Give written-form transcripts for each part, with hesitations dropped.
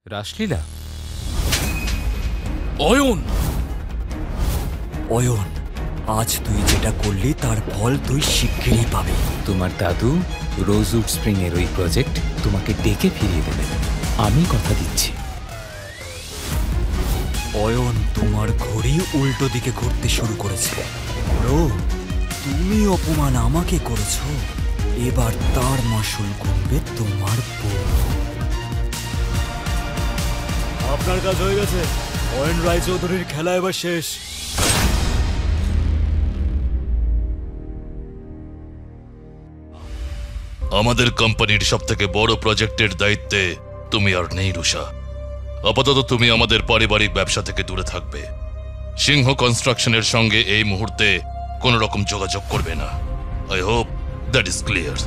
রাসলীলা। অয়ন, অয়ন, আজ তুই যেটা করলি তার ফল তুই শিগগিরই পাবি। তোমার দাদু রোজউড স্প্রিং এর ওই প্রজেক্ট তোমাকে ডেকে ফিরিয়ে দেবে, আমি কথা দিচ্ছি। অয়ন, তোমার ঘড়ি উল্টো দিকে ঘুরতে শুরু করেছে। ব্রো, তুমি অপমান আমাকে করেছো, এবার তার মাসুল গুনবে তোমার বউ। আপনার কাজ হয়ে গেছে। অয়ন রায়চৌধুরীর খেলা এবার শেষ। আমাদের কোম্পানির সবথেকে বড় প্রজেক্টের দায়িত্বে তুমি আর নেই রুষা। আপাতত তুমি আমাদের পারিবারিক ব্যবসা থেকে দূরে থাকবে। সিংহ কনস্ট্রাকশনের সঙ্গে এই মুহূর্তে কোনো রকম যোগাযোগ করবে না। I hope that is clear.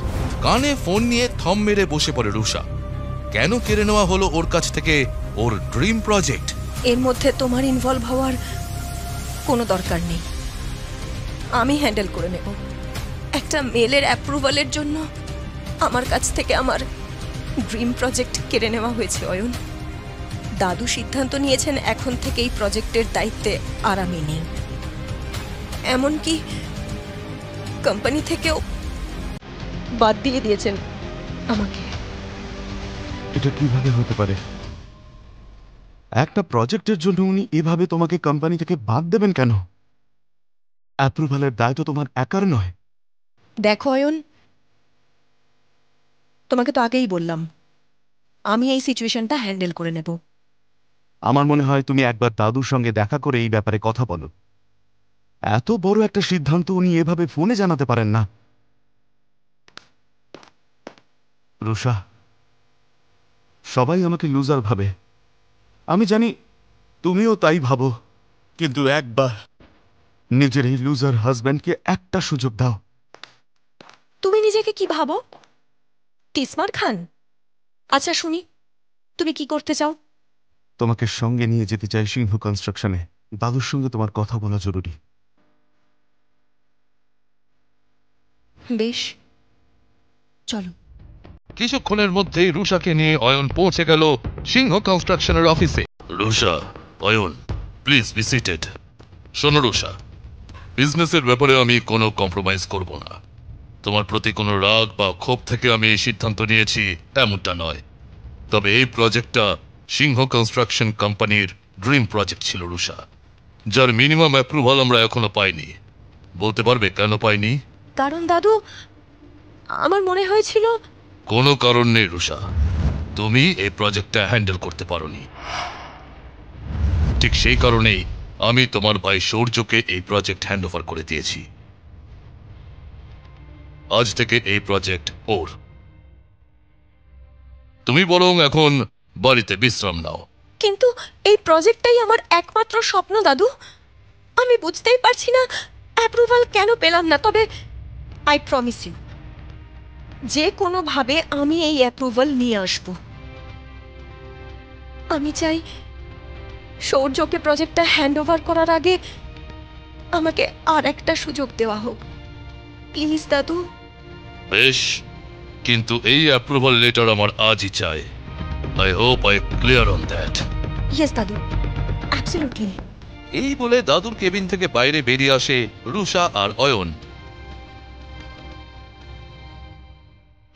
কানে ফোন নিয়ে থম মেরে বসে পড়ে রুষা। কেন কেড়ে নেওয়া হলো ওর কাছ থেকে ওর ড্রিম প্রজেক্ট? এর মধ্যে তোমার ইনভলভ হওয়ার কোনো দরকার নেই, আমি হ্যান্ডেল করে নেব। একটা মেলের অ্যাপ্রুভালের জন্য আমার কাছ থেকে আমার ড্রিম প্রজেক্ট কেড়ে নেওয়া হয়েছে অয়ন। দাদু সিদ্ধান্ত নিয়েছেন এখন থেকে এই প্রজেক্টের দায়িত্বে আর আমি নেই। এমনকি কোম্পানি থেকেও বাদ দিয়ে দিয়েছেন আমাকে। এটা কিভাবে হতে পারে? একটা প্রজেক্টের জন্য উনি এভাবে তোমাকে কোম্পানি থেকে বাদ দেবেন কেন? অ্যাপ্রুভালের দায় তো তোমার একার নয়। দেখো অয়ন, তোমাকে তো আগেই বললাম আমি এই সিচুয়েশনটা হ্যান্ডেল করে নেব। আমার মনে হয় তুমি একবার দাদুর সঙ্গে দেখা করে এই ব্যাপারে কথা বলো। এত বড় একটা সিদ্ধান্ত উনি এভাবে ফোনে জানাতে পারেন না। রুষা, সবাই আমাকে লুজার ভাবে, আমি জানি তুমিও তাই ভাবো, কিন্তু একবার নিজের এই লুজার হাজব্যান্ডকে একটা সুযোগ দাও। তুমি নিজেকে কি ভাবো, তিসমার খান? আচ্ছা শুনি, তুমি কি করতে চাও? তোমাকে সঙ্গে নিয়ে যেতে চাই সিংহ কনস্ট্রাকশনে। দাদুর সঙ্গে তোমার কথা বলা জরুরি। বেশ, চলো। কিছুক্ষণের মধ্যেই রুষাকে নিয়ে অয়ন পৌঁছে গেল সিংহ কনস্ট্রাকশনের অফিসে। Rusha, Ayan, please be seated. শোনো রুষা, বিজনেসের ব্যাপারে আমি কোনো কম্প্রোমাইজ করব না। তোমার প্রতি কোনো রাগ বা ক্ষোভ থেকে আমি এই সিদ্ধান্ত নিয়েছি এমনটা নয়। তবে এই প্রজেক্টটা সিংহ কনস্ট্রাকশন কোম্পানির ড্রিম প্রজেক্ট ছিল রুষা, যার মিনিমাম অ্যাপ্রুভাল আমরা এখনো পাইনি। বলতে পারবে কেন পাইনি? কারণ দাদু, আমার মনে হয়েছিল। কোনো কারণ নেই রুষা, তুমি এই প্রজেক্টটা হ্যান্ডেল করতে পারোনি। ঠিক সেই কারণেই আমি তোমার ভাই সূর্যকে এই প্রজেক্ট হ্যান্ড ওভার করে দিয়েছি। আজ থেকে এই প্রজেক্ট ওর। তুমি বরং এখন বাড়িতে বিশ্রাম নাও। কিন্তু এই প্রজেক্টটাই আমার একমাত্র স্বপ্ন দাদু। আমি বুঝতেই পারছি না অ্যাপ্রুভাল কেন পেলাম না। তবে আই প্রমিস ইউ, যে কোনোভাবে আমি এই অ্যাপ্রুভাল নিয়ে আসব। আমি চাই সৌর্যকে প্রজেক্টটা হ্যান্ড ওভার করার আগে আমাকে আর একটা সুযোগ দেওয়া হোক, প্লিজ দাদু। বেশ, কিন্তু এই অ্যাপ্রুভাল লেটার আমার আজই চাই। I hope I clear on that. Yes দাদু, অ্যাবসলিউটলি। এই বলে দাদুর কেবিন থেকে বাইরে বেরিয়ে আসে রুষা আর অয়ন।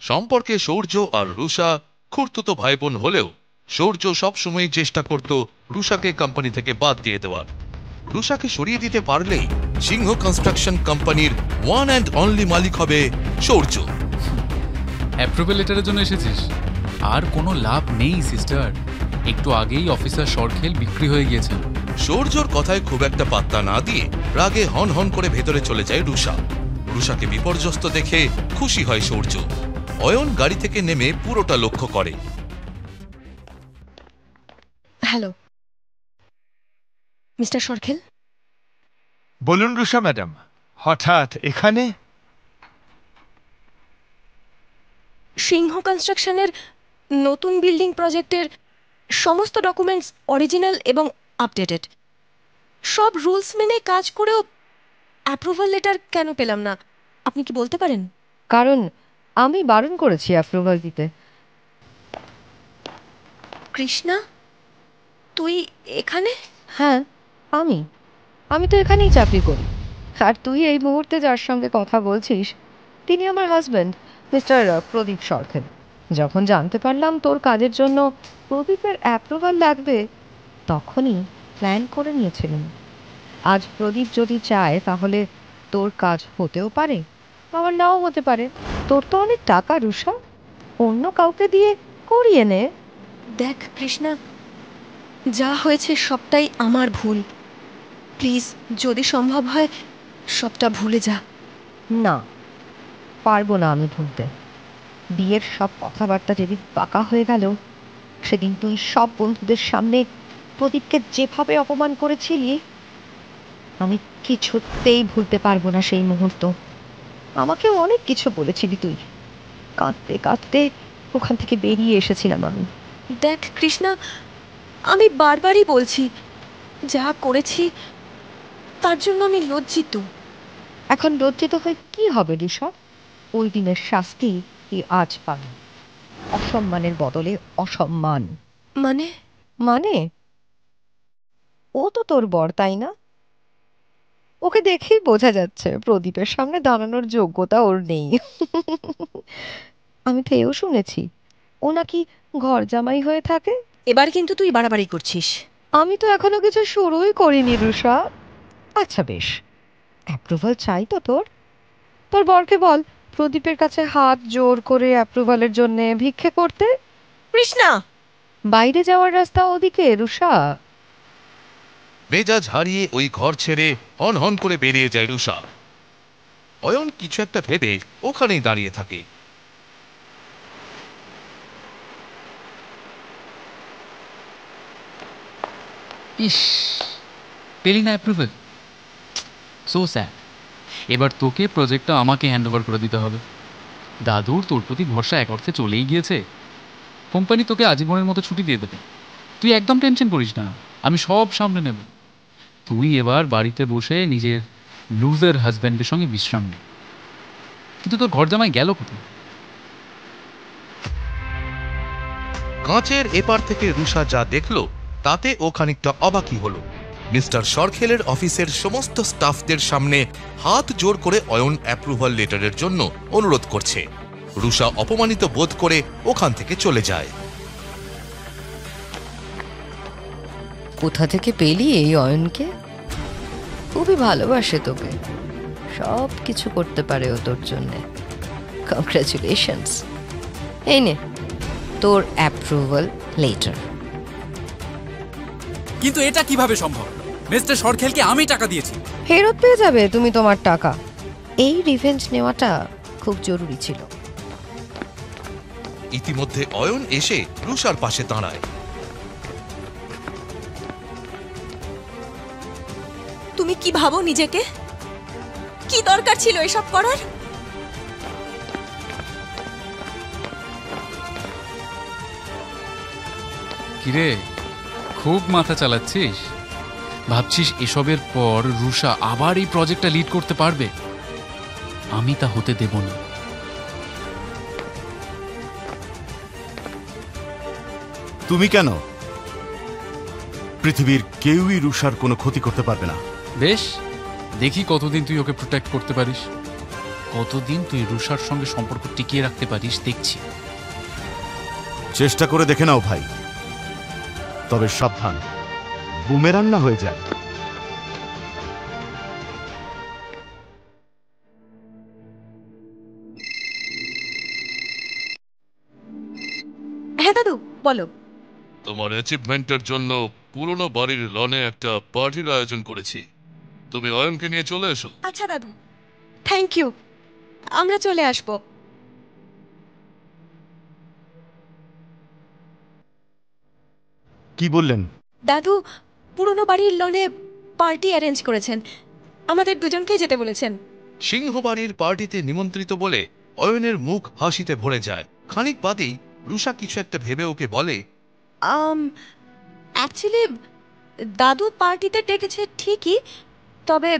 সম্পর্কে সূর্য আর রুষা খুড়তুতো ভাই বোন হলেও সূর্য সবসময় চেষ্টা করত রুষাকে কোম্পানি থেকে বাদ দিয়ে দেওয়ার। রুষাকে সরিয়ে দিতে পারলেই সিংহ কনস্ট্রাকশন কোম্পানির ওয়ান অ্যান্ড অনলি মালিক হবে সূর্য। অ্যাপ্রুভাল লেটারের জন্য এসেছিস? আর কোনো লাভ নেই সিস্টার, একটু আগেই অফিসার সরখেল বিক্রি হয়ে গিয়েছেন। সূর্যর কথায় খুব একটা পাত্তা না দিয়ে রাগে হন হন করে ভেতরে চলে যায় রুষা। রুষাকে বিপর্যস্ত দেখে খুশি হয় সূর্য। অয়ন গাড়ি থেকে নেমে পুরোটা লক্ষ্য করে। Hello mister Sarkhel. বলুন রুষা ম্যাডাম, হঠাৎ এখানে? সিংহ কনস্ট্রাকশনের নতুন বিল্ডিং প্রজেক্টের সমস্ত ডকুমেন্টস অরিজিনাল এবং আপডেটেড। সব রুলস মেনে কাজ করেও অ্যাপ্রুভাল লেটার কেন পেলাম না, আপনি কি বলতে পারেন? কারণ আমি বারণ করেছি অ্যাপ্রুভাল দিতে। কৃষ্ণা, তুই এখানে? হ্যাঁ, আমি আমি তো এখানেই চাকরি করি। আর তুই এই মুহূর্তে যার সঙ্গে কথা বলছিস তিনি আমার হাজব্যান্ড, মিস্টার প্রদীপ সরকার। যখন জানতে পারলাম তোর কাজের জন্য প্রদীপের অ্যাপ্রুভাল লাগবে, তখনই প্ল্যান করে নিয়েছিলাম। আজ প্রদীপ যদি চায় তাহলে তোর কাজ হতেও পারে, আবার নাও হতে পারে। তোর তো অনেক টাকা রুষা, অন্য কাউকে দিয়ে করিয়ে নে। দেখ কৃষ্ণা, যা হয়েছে সবটাই আমার ভুল। প্লিজ, যদি সম্ভব হয় সবটা ভুলে যা। না, পারবো না আমি ভুলতে। বিয়ের সব কথাবার্তা যেদিন পাকা হয়ে গেল, সেদিন তুই সব বন্ধুদের সামনে প্রদীপকে যেভাবে অপমান করেছিলি, আমি কিছুতেই ভুলতে পারবো না সেই মুহূর্ত। আমাকেও অনেক কিছু বলেছিলি তুই। কাঁদতে কাঁদতে ওখান থেকে বেরিয়ে এসেছিলাম আমি। দেখ কৃষ্ণা, আমি বারবারই বলছি, যা করেছি তার জন্য আমি লজ্জিত। এখন লজ্জিত হয়ে কি হবে ঋষভ? ওই দিনের শাস্তি তুই আজ পাবি। অসম্মানের বদলে অসম্মান। মানে? মানে ও তো তোর বর, তাই না? ওকে দেখেই বোঝা যাচ্ছে প্রদীপের সামনে দাঁড়ানোর যোগ্যতা ওর নেই। আমি তো এও শুনেছি ও নাকি ঘর জামাই হয়ে থাকে। এবার কিন্তু তুই বাড়াবাড়ি করছিস। আমি তো এখনো কিছু শুরুই করিনি রুষা। আচ্ছা বেশ, অ্যাপ্রুভাল চাই তো তোর? তোর বরকে বল প্রদীপের কাছে হাত জোর করে অ্যাপ্রুভালের জন্য ভিক্ষে করতে। কৃষ্ণা! বাইরে যাওয়ার রাস্তা ওদিকে রুষা। মেজাজ হারিয়ে ওই ঘর ছেড়ে হন হন করে বেরিয়ে যায় রুষা। অয়ন কিছু একটা ভেবে ওখানেই দাঁড়িয়ে থাকে। ইস, পেলি না অ্যাপ্রুভেল? So sad. এবার তোকে প্রজেক্টটা আমাকে হ্যান্ড ওভার করে দিতে হবে। দাদুর তোর প্রতি ভরসা এক অর্থে চলেই গিয়েছে। কোম্পানি তোকে আজীবনের মতো ছুটি দিয়ে দেবে। তুই একদম টেনশন করিস না, আমি সব সামনে নেব। তুই এবার বাড়িতে বসে নিজের লুজার হাজব্যান্ডের সঙ্গে বিশ্রাম নে। কিন্তু তোর ঘর জামাই গেল কোথায়? কাঁচের এপার থেকে রুষা যা দেখল তাতে ও খানিকটা অবাকই হলো। মিস্টার সরখেলের অফিসের সমস্ত স্টাফদের সামনে হাত জোর করে অয়ন অ্যাপ্রুভাল লেটারের জন্য অনুরোধ করছে। রুষা অপমানিত বোধ করে ওখান থেকে চলে যায়। কোথা থেকে পেলি এই অয়নকে? খুবই ভালোবাসে তোকে, সব কিছু করতে পারে ও তোর জন্যে। কংগ্রাচুলেশনস। এই নে তোর অ্যাপ্রুভাল লেটার। কিন্তু এটা কিভাবে সম্ভব? মিস্টার সরখেলকে আমি টাকা দিয়েছি। ফেরত পেয়ে যাবে তুমি তোমার টাকা। এই রিভেঞ্জ নেওয়াটা খুব জরুরি ছিল। ইতিমধ্যে অয়ন এসে রুষার পাশে দাঁড়ায়। তুমি কি ভাবো নিজেকে? কি দরকার ছিল এসব করার? কিরে, খুব মাথা চালাচ্ছিস? ভাবছিস এসবের পর রুষা আবার এই প্রজেক্টটা লিড করতে পারবে? আমি তা হতে দেব না। তুমি কেন? পৃথিবীর কেউই রুষার কোনো ক্ষতি করতে পারবে না। বেশ, দেখি কতদিন তুই ওকে প্রোটেক্ট করতে পারিস, কতদিন তুই রুষার সঙ্গে সম্পর্ক টিকিয়ে রাখতে পারিস দেখছি। চেষ্টা করে দেখে নাও ভাই, তবে সাবধান, বুমেরাং না হয়ে যায়। হ্যাঁ দাদু, বলো। তোমার অ্যাচিভমেন্টের জন্য পুরনো বাড়ির লনে একটা পার্টির আয়োজন করেছি। তুমি অয়নকে নিয়ে চলে এসো। আচ্ছা দাদু, থ্যাংক ইউ, আমরা চলে আসবো। কি বললেন? দাদু পুরনো বাড়ির লনে পার্টি অ্যারেঞ্জ করেছেন, আমাদের দুজনকেই যেতে বলেছেন। সিংহবাড়ির পার্টিতে নিমন্ত্রিত বলে অয়নের মুখ হাসিতে ভরে যায়। খানিক বাদেই রুষা কিছু একটা ভেবে ওকে বলে, অ্যাকচুয়ালি দাদু পার্টিতে ডেকেছে ঠিকই, তবে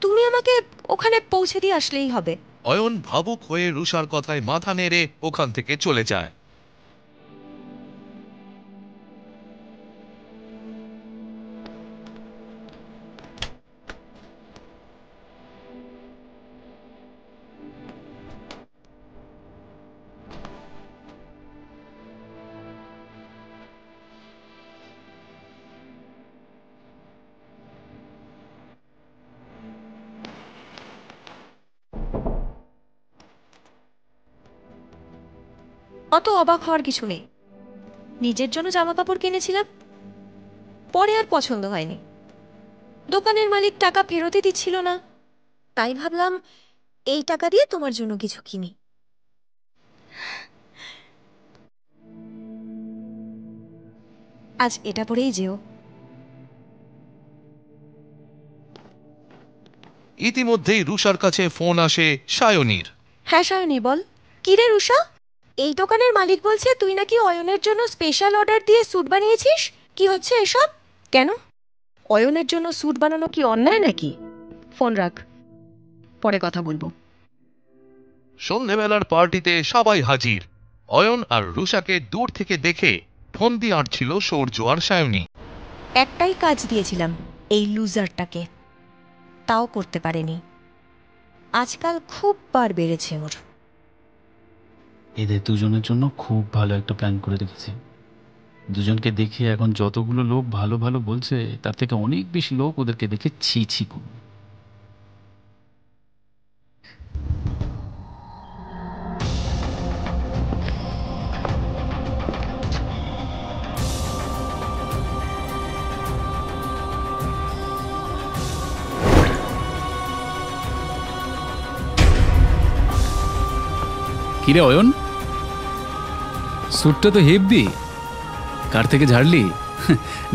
তুমি আমাকে ওখানে পৌঁছে দিয়ে আসলেই হবে। অয়ন ভাবুক হয়ে রুষার কথায় মাথা নেড়ে ওখান থেকে চলে যায়। অত অবাক হওয়ার কিছু নেই। নিজের জন্য জামা কাপড় কিনেছিলাম, পরে আর পছন্দ হয়নি। দোকানের মালিক টাকা ফেরতই দিচ্ছিল না, তাই ভাবলাম এই টাকা দিয়ে তোমার জন্য কিছু কিনি। আজ এটা পরেই যেও। ইতিমধ্যেই রুষার কাছে ফোন আসে সায়নীর। হ্যাঁ সায়নী, বল। কি রে রুষা, এই দোকানের মালিক বলছে তুই নাকি অয়নের জন্য স্পেশাল অর্ডার দিয়ে স্যুট বানিয়েছিস। কি হচ্ছে এসব? কেন, অয়নের জন্য স্যুট বানানো কি অন্যায় নাকি? ফোন রাখ, পরে কথা বলবো। সন্ধেবেলার পার্টিতে সবাই হাজির। অয়ন আর রুষাকে দূর থেকে দেখে ফোন দিয়ে আঁটছিল সূর্য আর সায়নী। একটাই কাজ দিয়েছিলাম এই লুজারটাকে, তাও করতে পারেনি। আজকাল খুব বার বেড়েছে ওর। এদের দুজনের জন্য খুব ভালো একটা প্ল্যান করে রেখেছি। দুজনকে দেখে এখন যতগুলো লোক ভালো ভালো বলছে, তার থেকে অনেক বেশি লোক ওদেরকে দেখে ছি ছি করবে। কিরে অয়ন, স্যুটটা তো হেভি। কার থেকে ঝাড়লি?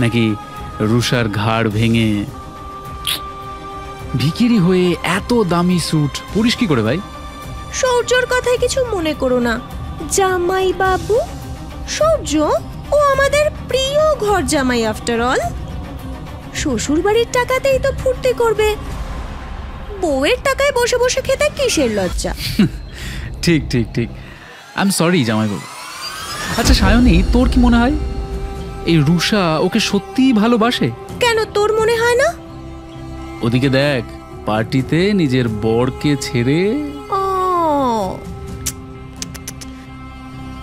নাকি রুষার ঘাড় ভেঙে? ভিখিরি হয়ে এত দামি স্যুট পরিস কি করে ভাই? সূর্যর কথায় কিছু মনে করো না জামাই বাবু। সূর্য ও আমাদের প্রিয় ঘর জামাই, আফটার অল। শ্বশুর বাড়ির টাকাতেই তো ফুর্তি করবে, বউয়ের টাকায় বসে বসে খেতে কিসের লজ্জা? ঠিক ঠিক ঠিক, আই এম সরি জামাইবাবু। আচ্ছা সায়নী, তোর কি মনে হয় এই রুষা ওকে সত্যিই ভালোবাসে? কেন, তোর মনে হয় না? ওদিকে দেখ, পার্টিতে নিজের বরকে ছেড়ে। ও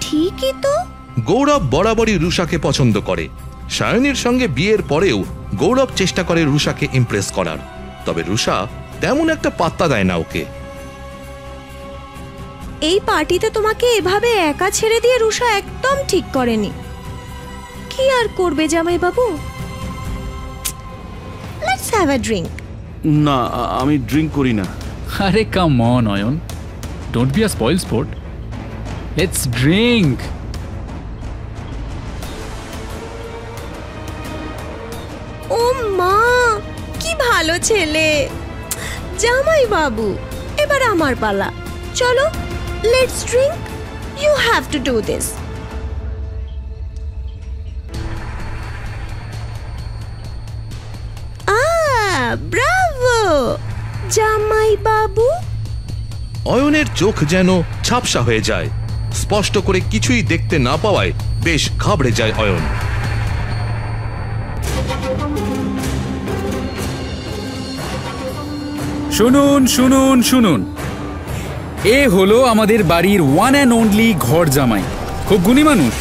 ঠিকই তো। গৌরব বরাবরই রুষাকে পছন্দ করে। সায়নীর সঙ্গে বিয়ের পরেও গৌরব চেষ্টা করে রুষাকে ইমপ্রেস করার, তবে রুষা তেমন একটা পাত্তা দেয় না ওকে। এই পার্টিতে তোমাকে এভাবে একা ছেড়ে দিয়ে রুষা একদম ঠিক করেনি। কি আর করবে জামাই বাবু? Let's have a drink. না, আমি ড্রিঙ্ক করি না। আরে come on Ayan, don't be a spoil sport, let's drink. ও মা, কি ভালো ছেলে জামাই বাবু। এবার আমার পালা, চলো let's drink. You have to do this. Bravo জামাই বাবু। অয়নের চোখ যেন ঝাপসা হয়ে যায়, স্পষ্ট করে কিছুই দেখতে না পাওয়ায় বেশ ঘাবড়ে যায় অয়ন। শুনুন শুনুন শুনুন, এ হলো আমাদের বাড়ির ওয়ান অ্যান্ড অনলি ঘর জামাই। খুব গুণী মানুষ।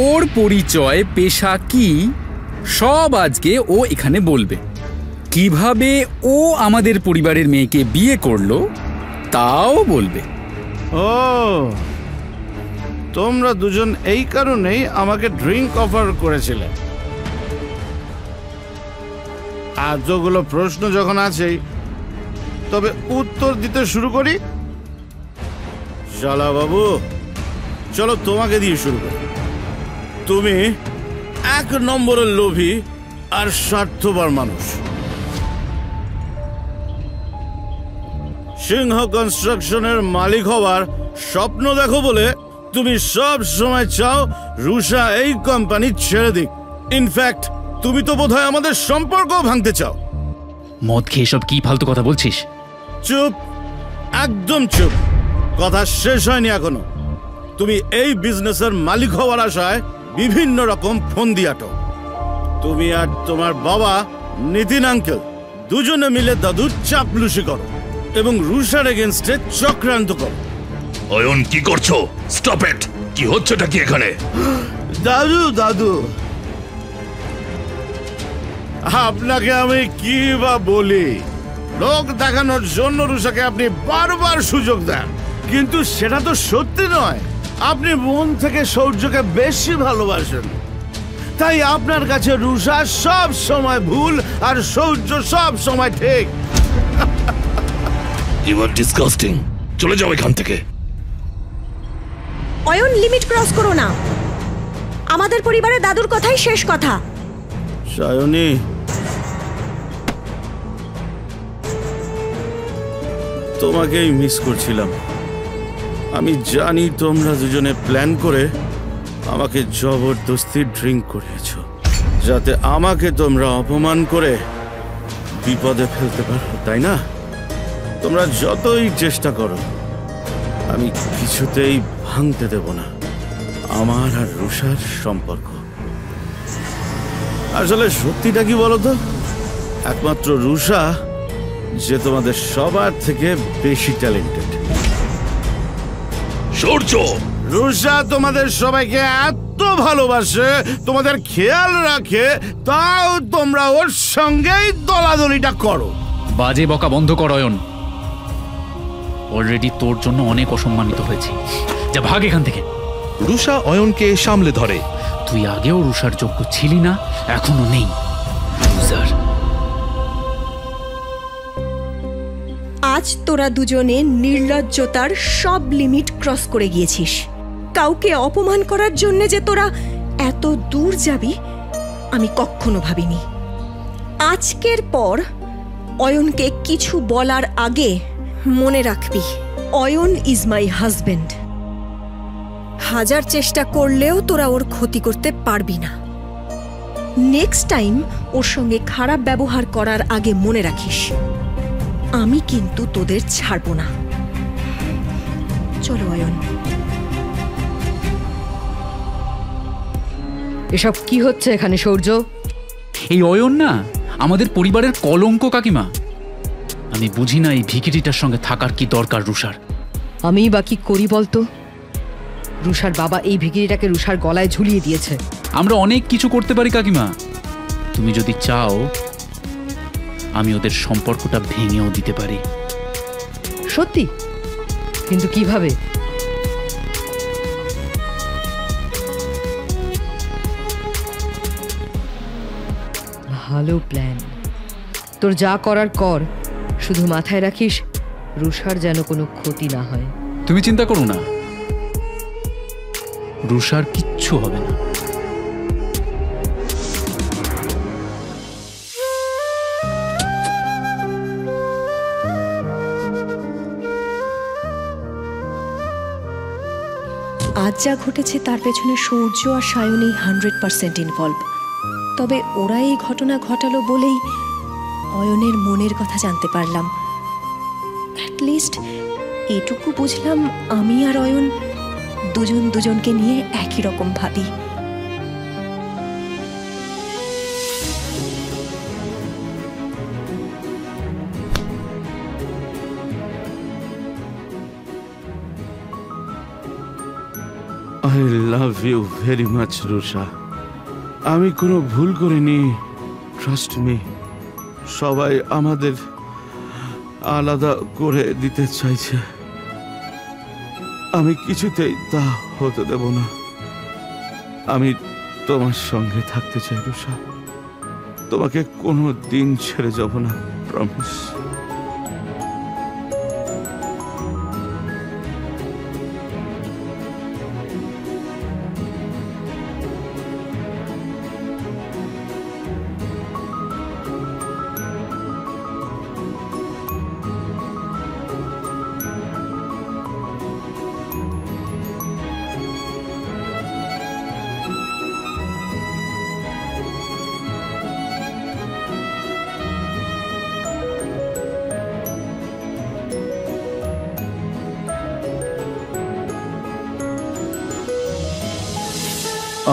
ওর পরিচয়, পেশা কি, সব আজকে ও এখানে বলবে। কিভাবে ও আমাদের পরিবারের মেয়েকে বিয়ে করলো তাও বলবে। ও, তোমরা দুজন এই কারণেই আমাকে ড্রিঙ্ক অফার করেছিলে। এতগুলো প্রশ্ন যখন আছেই, তবে উত্তর দিতে শুরু করি। শালা বাবু, চলো তোমাকে দিয়ে শুরু করি। তুমি এক নম্বরের লোভী আর স্বার্থপর মানুষ। সিংহ কনস্ট্রাকশনের মালিক হওয়ার স্বপ্ন দেখো বলে তুমি সব সময় চাও রুষা এই কোম্পানি ছেড়ে দিক। ইনফ্যাক্ট তুমি তো বোধহয় আমাদের সম্পর্ক ভাঙতে চাও। মদ খেয়ে সব কি ফালতু কথা বলছিস? চুপ, একদম চুপ। কথা শেষ হয়নি এখনো। তুমি এই বিজনেসের মালিক হওয়ার আশায় বিভিন্ন রকম ফন্দি আটো। তুমি আর তোমার বাবা নিতিন আঙ্কেল দুজনে মিলে দাদুর চাপলুসি করো এবং রুষার এগেনস্টে চক্রান্ত করো। অয়ন, কি করছো? Stop it! কি হচ্ছেটা কি এখানে? দাদু দাদু, আপনাকে আমি কি বা বলি? লোক দেখানোর জন্য রুষাকে আপনি বারবার সুযোগ দেন, কিন্তু সেটা তো সত্যি নয়। আপনি মন থেকে সৌর্যকে বেশি ভালোবাসেন, তাই আপনার কাছে রুষা সব সময় ভুল আর সৌর্য সব সময় ঠিক। You are disgusting. চলে যাও এখান থেকে। অয়ন, লিমিট ক্রস করো না। আমাদের পরিবারে দাদুর কথাই শেষ কথা। সায়নী, তোমাকেই মিস করছিলাম। আমি জানি তোমরা দুজনে প্ল্যান করে আমাকে জবরদস্তি ড্রিঙ্ক করিয়েছ, যাতে আমাকে তোমরা অপমান করে বিপদে ফেলতে পারো, তাই না? তোমরা যতই চেষ্টা করো, আমি কিছুতেই ভাঙতে দেব না আমার আর রুষার সম্পর্ক। আসলে সত্যিটা কি বলো তো, একমাত্র রুষা যে তোমাদের সবার থেকে বেশি ট্যালেন্টেড। সূর্য, রুষা তোমাদের সবাইকে এত ভালোবাসে, তোমাদের খেয়াল রাখে, তাও তোমরা ওর সঙ্গেই দলাদলিটা করো। বাজে বকা বন্ধ কর অয়ন। অলরেডি তোর জন্য অনেক অসম্মানিত হয়েছি। যা ভাগ এখান থেকে। রুষা অয়নকে সামলে ধরে। তুই আগেও রুষার যোগ্য ছিলি না, এখনো নেই। লুজার। আজ তোরা দুজনে নির্লজ্জতার সব লিমিট ক্রস করে গিয়েছিস। কাউকে অপমান করার জন্য যে তোরা এত দূর যাবি আমি কখনো ভাবিনি। আজকের পর অয়নকে কিছু বলার আগে মনে রাখবি, অয়ন ইজ মাই হাজবেন্ড। হাজার চেষ্টা করলেও তোরা ওর ক্ষতি করতে পারবি না। নেক্সট টাইম ওর সঙ্গে খারাপ ব্যবহার করার আগে মনে রাখিস, আমি কিন্তু তোদের ছাড়ব না। চলো অয়ন। এসব কি হচ্ছে এখানে সৌর্য? এই অয়ন না আমাদের পরিবারের কলঙ্ক কাকিমা। আমি বুঝি না এই ভিখিরিটার সঙ্গে থাকার কি দরকার রুষার। আমিই বা কি করি বলতো? রুষার বাবা এই ভিখিরিটাকে রুষার গলায় ঝুলিয়ে দিয়েছে। আমরা অনেক কিছু করতে পারি কাকিমা। তুমি যদি চাও আমি ওদের সম্পর্কটা ভেঙেও দিতে পারি। সত্যি? কিন্তু কিভাবে? ভালো প্ল্যান। তোর যা করার কর, শুধু মাথায় রাখিস রুষার যেন কোনো ক্ষতি না হয়। তুমি চিন্তা করো না, রুষার কিচ্ছু হবে না। আজ যা ঘটেছে তার পেছনে সূর্য আর সায়নী 100% ইনভলভ। তবে ওরা এই ঘটনা ঘটালো বলেই অয়নের মনের কথা জানতে পারলাম। অ্যাটলিস্ট এটুকু বুঝলাম আমি আর অয়ন দুজন দুজনকে নিয়ে একই রকম ভাবি। I love you very much, Rusha. আমি কোনো ভুল করিনি, ট্রাস্ট মি। সবাই আমাদের আলাদা করে দিতে চাইছে, আমি কিছুতেই তা হতে দেব না। আমি তোমার সঙ্গে থাকতে চাই রুষা, তোমাকে কোনো দিন ছেড়ে যাব না, প্রমিস।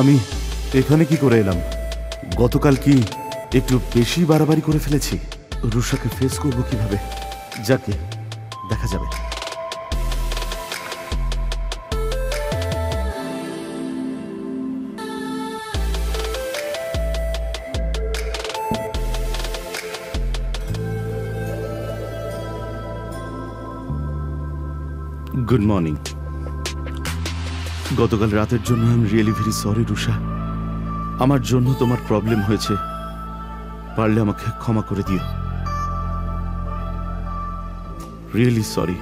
আমি এখানে কি করে এলাম? গতকাল কি একটু বেশি বাড়াবাড়ি করে ফেলেছি? রুষাকে ফেস করবো কিভাবে? যাকে দেখা যাবে। Good morning. গতকাল রাতের জন্য I am really very sorry Rusha. আমার জন্য তোমার প্রবলেম হয়েছে, পারলে আমাকে ক্ষমা করে দিও। Really sorry.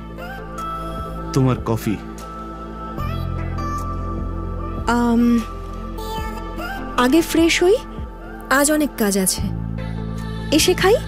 তোমার কফি। আগে ফ্রেশ হই, আজ অনেক কাজ আছে, এসে খাই।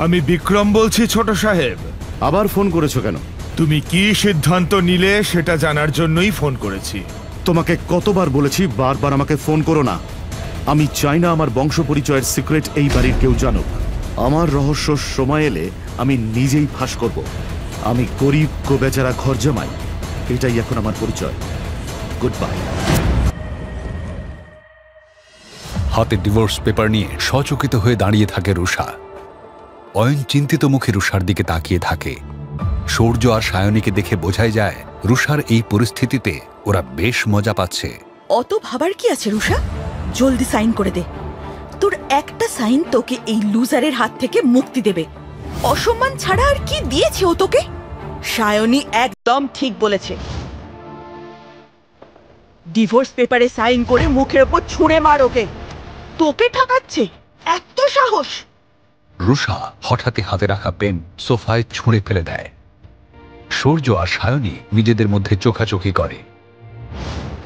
আমি বিক্রম বলছি ছোট সাহেব। আবার ফোন করেছো কেন? তুমি কি সিদ্ধান্ত নিলে সেটা জানার জন্যই ফোন করেছি। তোমাকে কতবার বলেছি বারবার আমাকে ফোন করো না। আমি চাই না আমার বংশ পরিচয়ের সিক্রেট এই বাড়ির কেউ জানুক। আমার রহস্য সময় এলে আমি নিজেই ফাঁস করব। আমি গরিব বেচারা ঘর জামাই, এটাই এখন আমার পরিচয়। Good bye. হাতে ডিভোর্স পেপার নিয়ে সচকিত হয়ে দাঁড়িয়ে থাকে রুষা। অয়ন চিন্তিত মুখে রুষার দিকে তাকিয়ে থাকে। সূর্য আর সায়নীকে দেখে বোঝাই যায় রুষার এই পরিস্থিতিতে ওরা বেশ মজা পাচ্ছে। অত ভাবার কি আছে রুষা, জলদি সাইন করে দে। তোর একটা সাইন তোকে এই লুজারের হাত থেকে মুক্তি দেবে। অসম্মান ছাড়া আর কি দিয়েছে ও তোকে? সায়নী একদম ঠিক বলেছে। ডিভোর্স পেপারে সাইন করে মুখের উপর ছুঁড়ে মার ওকে। তোকে ঠকাচ্ছে, এত সাহস! রুষা হঠাৎই হাতে রাখা পেন সোফায় ছুঁড়ে ফেলে দেয়। সূর্য আর সায়নী নিজেদের মধ্যে চোখাচোখি করে।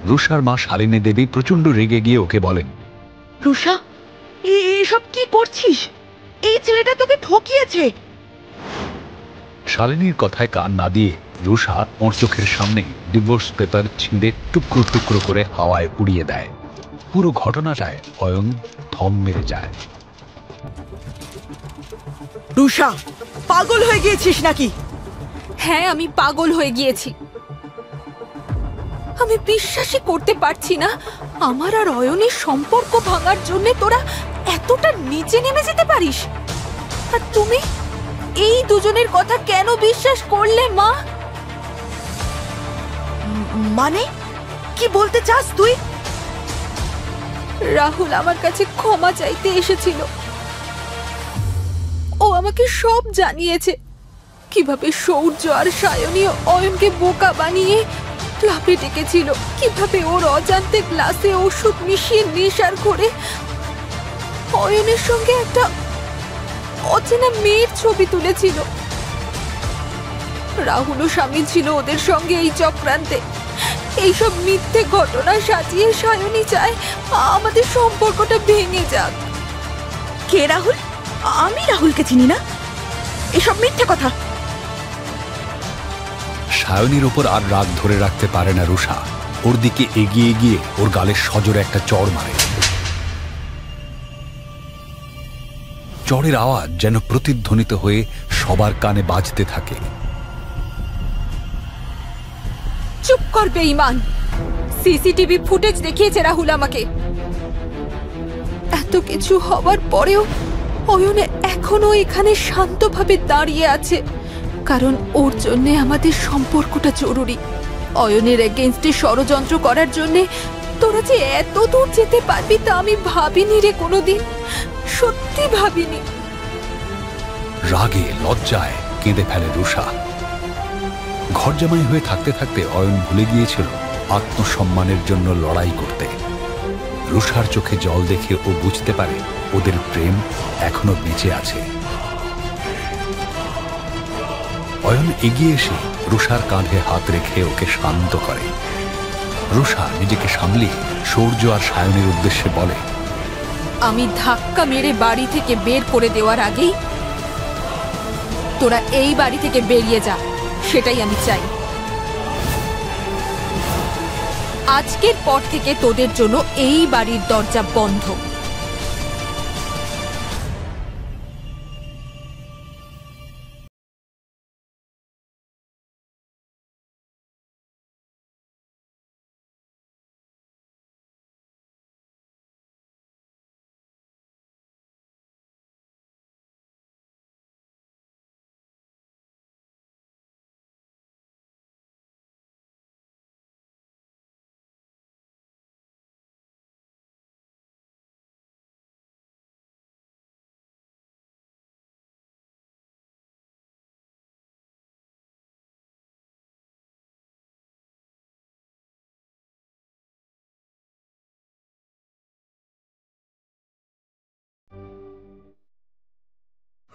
রুষার মা শালিনী দেবী প্রচন্ড রেগে গিয়ে ওকে বলেন, রুষা, এসব কি করছিস? এই ছেলেটা তোকে ঠকিয়েছে। শালিনীর কথায় কান না দিয়ে রুষা ওর চোখের সামনে ডিভোর্স পেপার ছিঁড়ে টুকরো টুকরো করে হাওয়ায় উড়িয়ে দেয়। পুরো ঘটনাটায় অয়ন থম মেরে যায়। রুষা, পাগল হয়ে গিয়েছিস নাকি? হ্যাঁ, আমি পাগল হয়ে গিয়েছি। আমি বিশ্বাসই করতে পারছি না আমার আর অয়নের সম্পর্ক ভাঙার জন্য তোরা এতটা নিচে নেমে যেতে পারিস। আর তুমি এই দুজনের কথা কেন বিশ্বাস করলে মা? মানে কি বলতে চাস তুই? রাহুল আমার কাছে ক্ষমা চাইতে এসেছিল। ও আমাকে সব জানিয়েছে, কিভাবে সূর্য আর সায়নী অয়নকে বোকা বানিয়ে ক্লাবে ডেকেছিল, কিভাবে ওর অজান্তে গ্লাসে ওষুধ মিশিয়ে নেশার করে অয়নের সঙ্গে একটা অচেনা মেয়ের ছবি তুলেছিল। রাহুলও সামিল ছিল ওদের সঙ্গে এই চক্রান্তে। এইসব মিথ্যে ঘটনা সাজিয়ে সায়নী চায় আমাদের সম্পর্কটা ভেঙে যাক। কে রাহুল? আমি রাহুলকে চিনি না, এসব মিথ্যে কথা। সায়নীর ওপর আর রাগ ধরে রাখতে পারে না রুষা। ওর দিকে এগিয়ে গিয়ে ওর গালে সজোরে একটা চড় মারে। চড়ের আওয়াজ যেন প্রতিধ্বনিত হয়ে সবার কানে বাজতে থাকে। চুপ কর বেঈমান! সিসিটিভি ফুটেজ দেখিয়েছে রাহুল আমাকে। এত কিছু হবার পরেও অয়ন এখনো এখানে শান্তভাবে দাঁড়িয়ে আছে, কারণ ওর জন্য আমাদের সম্পর্কটা জরুরি। অয়নের এগেইনস্টে ষড়যন্ত্র করার জন্য তোরা যে এত দূর যেতে পারবি তা আমি ভাবিনি রে কোনোদিন, সত্যি ভাবিনি। রাগে লজ্জায় কেঁদে ফেলে রুষা। ঘর জামাই হয়ে থাকতে থাকতে অয়ন ভুলে গিয়েছিল আত্মসম্মানের জন্য লড়াই করতে। রুষার চোখে জল দেখে ও বুঝতে পারে ওদের প্রেম এখনো বেঁচে আছে। অয়ন এগিয়ে এসে রুষার কাঁধে হাত রেখে ওকে শান্ত করে। রুষা নিজেকে সামলিয়ে সূর্য আর সায়নের উদ্দেশ্যে বলে, আমি ধাক্কা মেরে বাড়ি থেকে বের করে দেওয়ার আগেই তোরা এই বাড়ি থেকে বেরিয়ে যা, সেটাই আমি চাই। আজকের পর থেকে তোদের জন্য এই বাড়ির দরজা বন্ধ।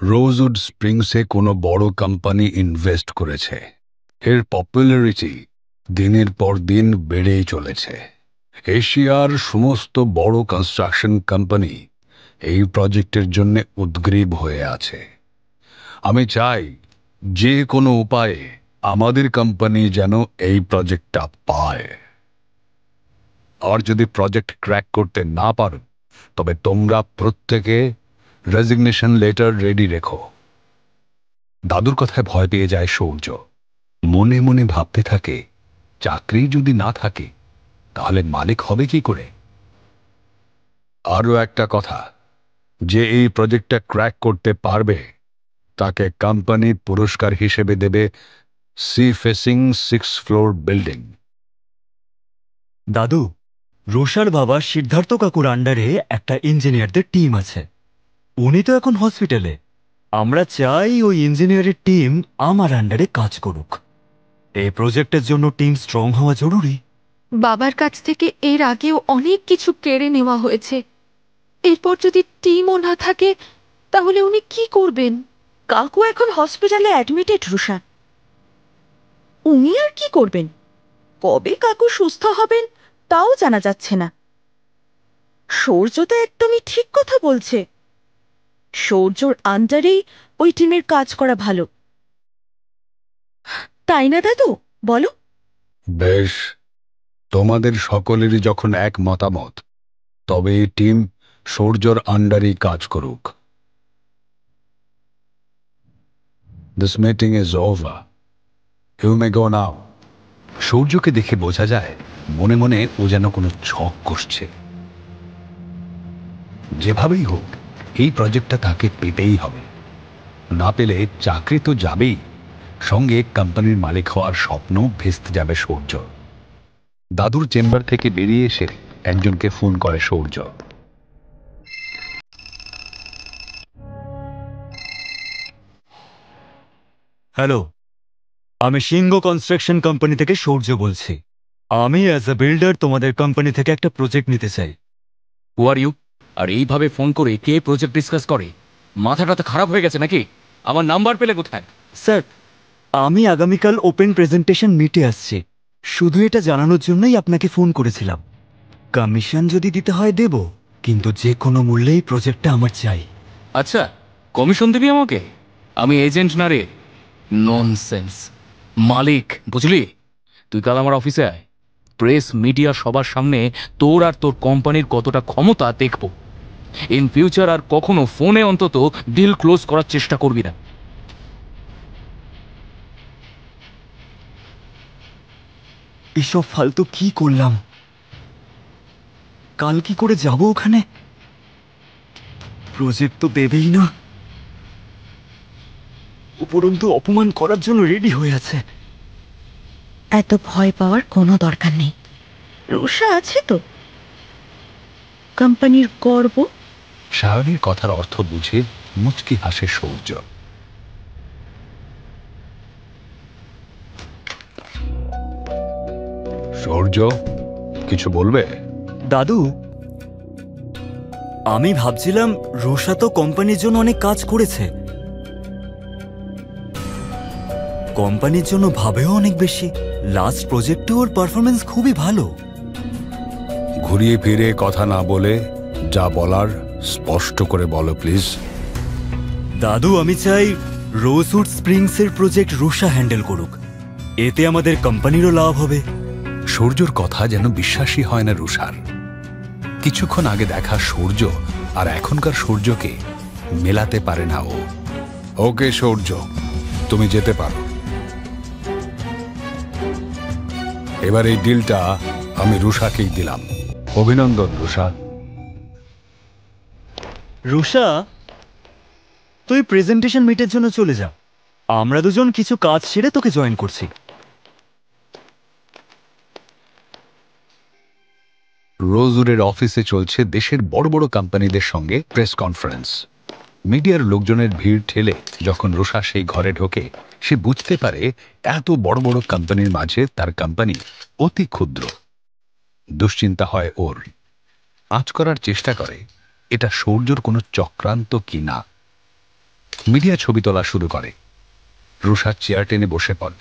রোজউড স্প্রিংসে কোনো বড় কোম্পানি ইনভেস্ট করেছে। এর পপুলারিটি দিনের পর দিন বেড়েই চলেছে। এশিয়ার সমস্ত বড় কনস্ট্রাকশন কোম্পানি এই প্রজেক্টের জন্য উদ্গ্রীব হয়ে আছে। আমি চাই যে কোনো উপায়ে আমাদের কোম্পানি যেন এই প্রজেক্টটা পায়। আর যদি প্রজেক্ট ক্র্যাক করতে না পারো তবে তোমরা প্রত্যেকে রেজিগনেশন লেটার রেডি রেখো। দাদুর কথায় ভয় পেয়ে যায় সূর্য। মনে মনে ভাবতে থাকে, চাকরি যদি না থাকে তাহলে মালিক হবে কি করে। আরও একটা কথা, যে এই প্রজেক্টটা ক্র্যাক করতে পারবে তাকে কোম্পানি পুরস্কার হিসেবে দেবে সি ফেসিং 6 ফ্লোর বিল্ডিং। দাদু, রুষার বাবা সিদ্ধার্থ কাকুর আন্ডারে একটা ইঞ্জিনিয়ারদের টিম আছে। উনি তো এখন হসপিটালে। আমরা চাই ওই ইঞ্জিনিয়ারের টিম আমার আন্ডারে কাজ করুক। এই প্রজেক্টের জন্য টিম স্ট্রং হওয়া জরুরি। বাবার কাছ থেকে এর আগেও অনেক কিছু কেড়ে নেওয়া হয়েছে। এরপর যদি টিমও না থাকে তাহলে উনি কি করবেন? কাকু এখন হসপিটালে অ্যাডমিটেড রুষা। উনি আর কি করবেন? কবে কাকু সুস্থ হবেন তাও জানা যাচ্ছে না। সূর্য তো একদমই ঠিক কথা বলছে। সূর্যর আন্ডারেই ওই টিমের কাজ করা ভালো, তাই না দাদু? বলো। বেশ, তোমাদের সকলেরই যখন এক মতামত, তবে এই টিম সূর্যর আন্ডারেই কাজ করুক। This meeting is over, you may go now. সূর্যকে দেখে বোঝা যায় মনে মনে ও যেন কোনো ছক কষছে। যেভাবেই হোক এই প্রজেক্টটা তাকে পেতেই হবে। না পেলে চাকরি তো যাবেই, সঙ্গে কোম্পানির মালিক হওয়ার স্বপ্ন ভেস্তে যাবে সূর্য। দাদুর চেম্বার থেকে বেরিয়ে এসে একজনকে ফোন করে সূর্য। হ্যালো, আমি সিংহ কনস্ট্রাকশন কোম্পানি থেকে সূর্য বলছি। আমি অ্যাজ এ বিল্ডার তোমাদের কোম্পানি থেকে একটা প্রজেক্ট নিতে চাই। হু আর ইউ? আর এইভাবে ফোন করে কে প্রজেক্ট ডিসকাস করে? মাথাটা তো খারাপ হয়ে গেছে নাকি? আমার নাম্বার পেলে কোথায়? স্যার, আমি আগামীকাল ওপেন প্রেজেন্টেশন মিটে আসছি। শুধু এটা জানানোর জন্যই আপনাকে ফোন করেছিলাম। কমিশন যদি দিতে হয় দেব, কিন্তু যে কোনো মূল্যেই প্রজেক্টটা আমার চাই। আচ্ছা, কমিশন দিবি আমাকে? আমি এজেন্ট না রে। ননসেন্স। মালিক, বুঝলি? তুই কাল আমার অফিসে আয়। প্রেস মিডিয়া সবার সামনে তোর আর তোর কোম্পানির কতটা ক্ষমতা দেখব। ইন ফিউচার আর কখনো ফোনে অন্তত ডিল ক্লোজ করার চেষ্টা করবি না। এসব ফালতু কি করলাম? কাল কি করে যাব ওখানে? প্রজেক্ট তো দেবেই না, উপরন্তু অপমান করার জন্য রেডি হয়ে আছে। এত ভয় পাওয়ার কোনো দরকার নেই। রুষা আছে তো, কোম্পানির গর্ব। সায়নীর কথার অর্থ বুঝে মুচকি হাসে সূর্য। সূর্য, কিছু বলবে? দাদু, আমি ভাবছিলাম রুষা তো কোম্পানির জন্য অনেক কাজ করেছে, কোম্পানির জন্য ভাবেও অনেক বেশি। লাস্ট প্রজেক্টে ওর পারফরমেন্স খুবই ভালো। ঘুরিয়ে ফিরে কথা না বলে যা বলার স্পষ্ট করে বলো প্লিজ। দাদু, আমি চাই রোজউড স্প্রিংসের প্রজেক্ট রুষা হ্যান্ডেল করুক। এতে আমাদের কোম্পানিরও লাভ হবে। সূর্যর কথা যেন বিশ্বাসই হয় না রুষার। কিছুক্ষণ আগে দেখা সূর্য আর এখনকার সূর্যকে মেলাতে পারে না ও। ওকে সূর্য, তুমি যেতে পারো। এবার এই ডিলটা আমি রুষাকেই দিলাম। অভিনন্দন রুষা। রুষা, তুই প্রেজেন্টেশন মিটের জন্য চলে যা। আমরা দুজন কিছু কাজ সেরে তোকে জয়েন করছি। রোজউডের অফিসে চলছে দেশের বড় বড় কোম্পানিদের সঙ্গে প্রেস কনফারেন্স। মিডিয়ার লোকজনের ভিড় ঠেলে যখন রুষা সেই ঘরে ঢোকে, সে বুঝতে পারে এত বড় বড় কোম্পানির মাঝে তার কোম্পানি অতি ক্ষুদ্র। দুশ্চিন্তা হয় ওর। আঁচ করার চেষ্টা করে এটা সূর্যর কোনো চক্রান্ত কি না। মিডিয়া ছবি তোলা শুরু করে। রুষা চেয়ার টেনে বসে পড়ে।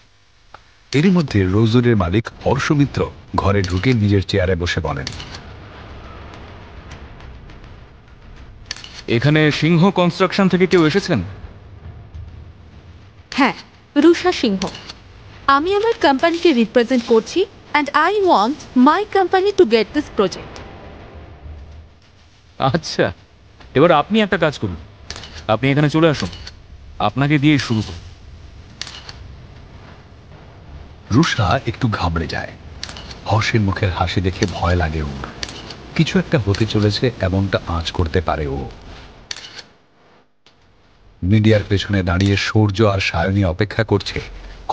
এরই মধ্যে রোজউডের মালিক হর্ষ মিত্র ঘরে ঢুকে নিজের চেয়ারে বসে বলেন, এখানে সিংহ কনস্ট্রাকশন থেকে কেউ এসেছেন? হ্যাঁ, রুষা সিংহ। আমি আমার কোম্পানিকে রিপ্রেজেন্ট করছি and I want my company to get this project. আচ্ছা, এবার আপনি একটা কাজ করুন, আপনি এখানে চলে আসুন, আপনাকে দিয়ে শুরু করুন। রুষা একটু ঘাবড়ে যায়। হর্ষের মুখের হাসি দেখে ভয় লাগে ওর। কিছু একটা হতে চলেছে এমনটা আঁচ করতে পারে ও। মিডিয়ার পেছনে দাঁড়িয়ে সূর্য আর সায়নী অপেক্ষা করছে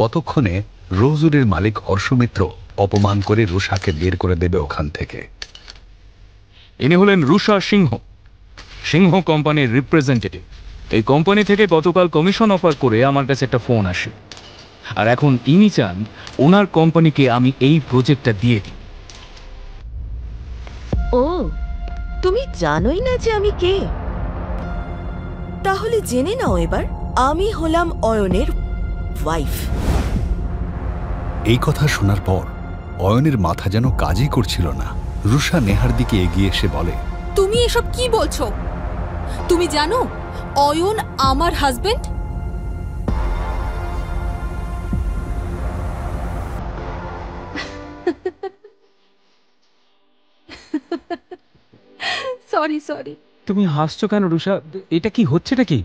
কতক্ষণে রোজউডের মালিক হর্ষ মিত্র অপমান করে রুষাকে বের করে দেবে ওখান থেকে। ইনি হলেন রুষা সিংহ, সিংহ কোম্পানির রিপ্রেজেন্টেটিভ। এই কোম্পানি থেকে গতকাল কমিশন অফার করে আমার কাছে একটা ফোন আসে, আর এখন ইনি চান ওনার কোম্পানিকে আমি এই প্রজেক্টটা দিয়ে দিই। ও, তুমি জানোই না যে আমি কে? তাহলে জেনে নাও এবার, আমি হলাম অয়নের ওয়াইফ। এই কথা শোনার পর অয়নের মাথা যেন কাজই করছিল না। রুষা নেহার দিকে এগিয়ে এসে বলে, তুমি এসব কি বলছো? তুমি জানো অয়ন আমার হাজবেন্ড? Sorry sorry. তুমি হাসছো কেন রুষা? এটা কি হচ্ছেটা কি?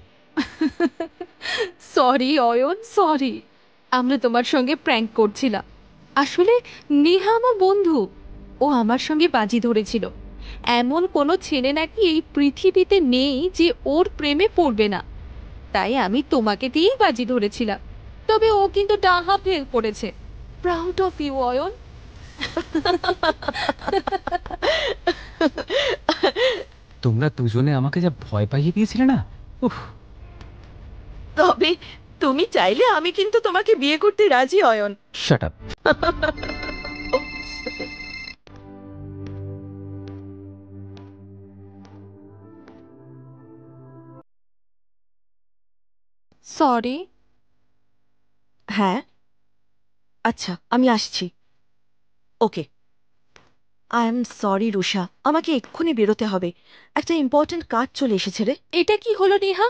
Sorry Ayan, sorry. আমরা তোমার সঙ্গে প্র্যাঙ্ক করছিলাম। আসলে নেহা আমার বন্ধু, ও আমার সঙ্গে বাজি ধরেছিল। এমন কোনো ছেলে নাকি এই পৃথিবীতে নেই যে ওর প্রেমে পড়বে না, তাই আমি তোমাকে দিয়েই বাজি ধরেছিলাম। তবে ও কিন্তু ডাহা ফেল করেছে। Proud of you Ayan. তোমরা দুজনে আমাকে যা ভয় পাইয়ে দিয়েছিলে না, উফ। তবে তুমি চাইলে আমি কিন্তু তোমাকে বিয়ে করতে রাজি অয়ন। Shut up. সরি। হ্যাঁ, আচ্ছা, আমি আসছি। ওকে। আই এম সরি রুষা, আমাকে এক্ষুনি বেরোতে হবে। একটা ইম্পর্টেন্ট কাজ চলে এসেছে রে। এটা কি হলো নেহা?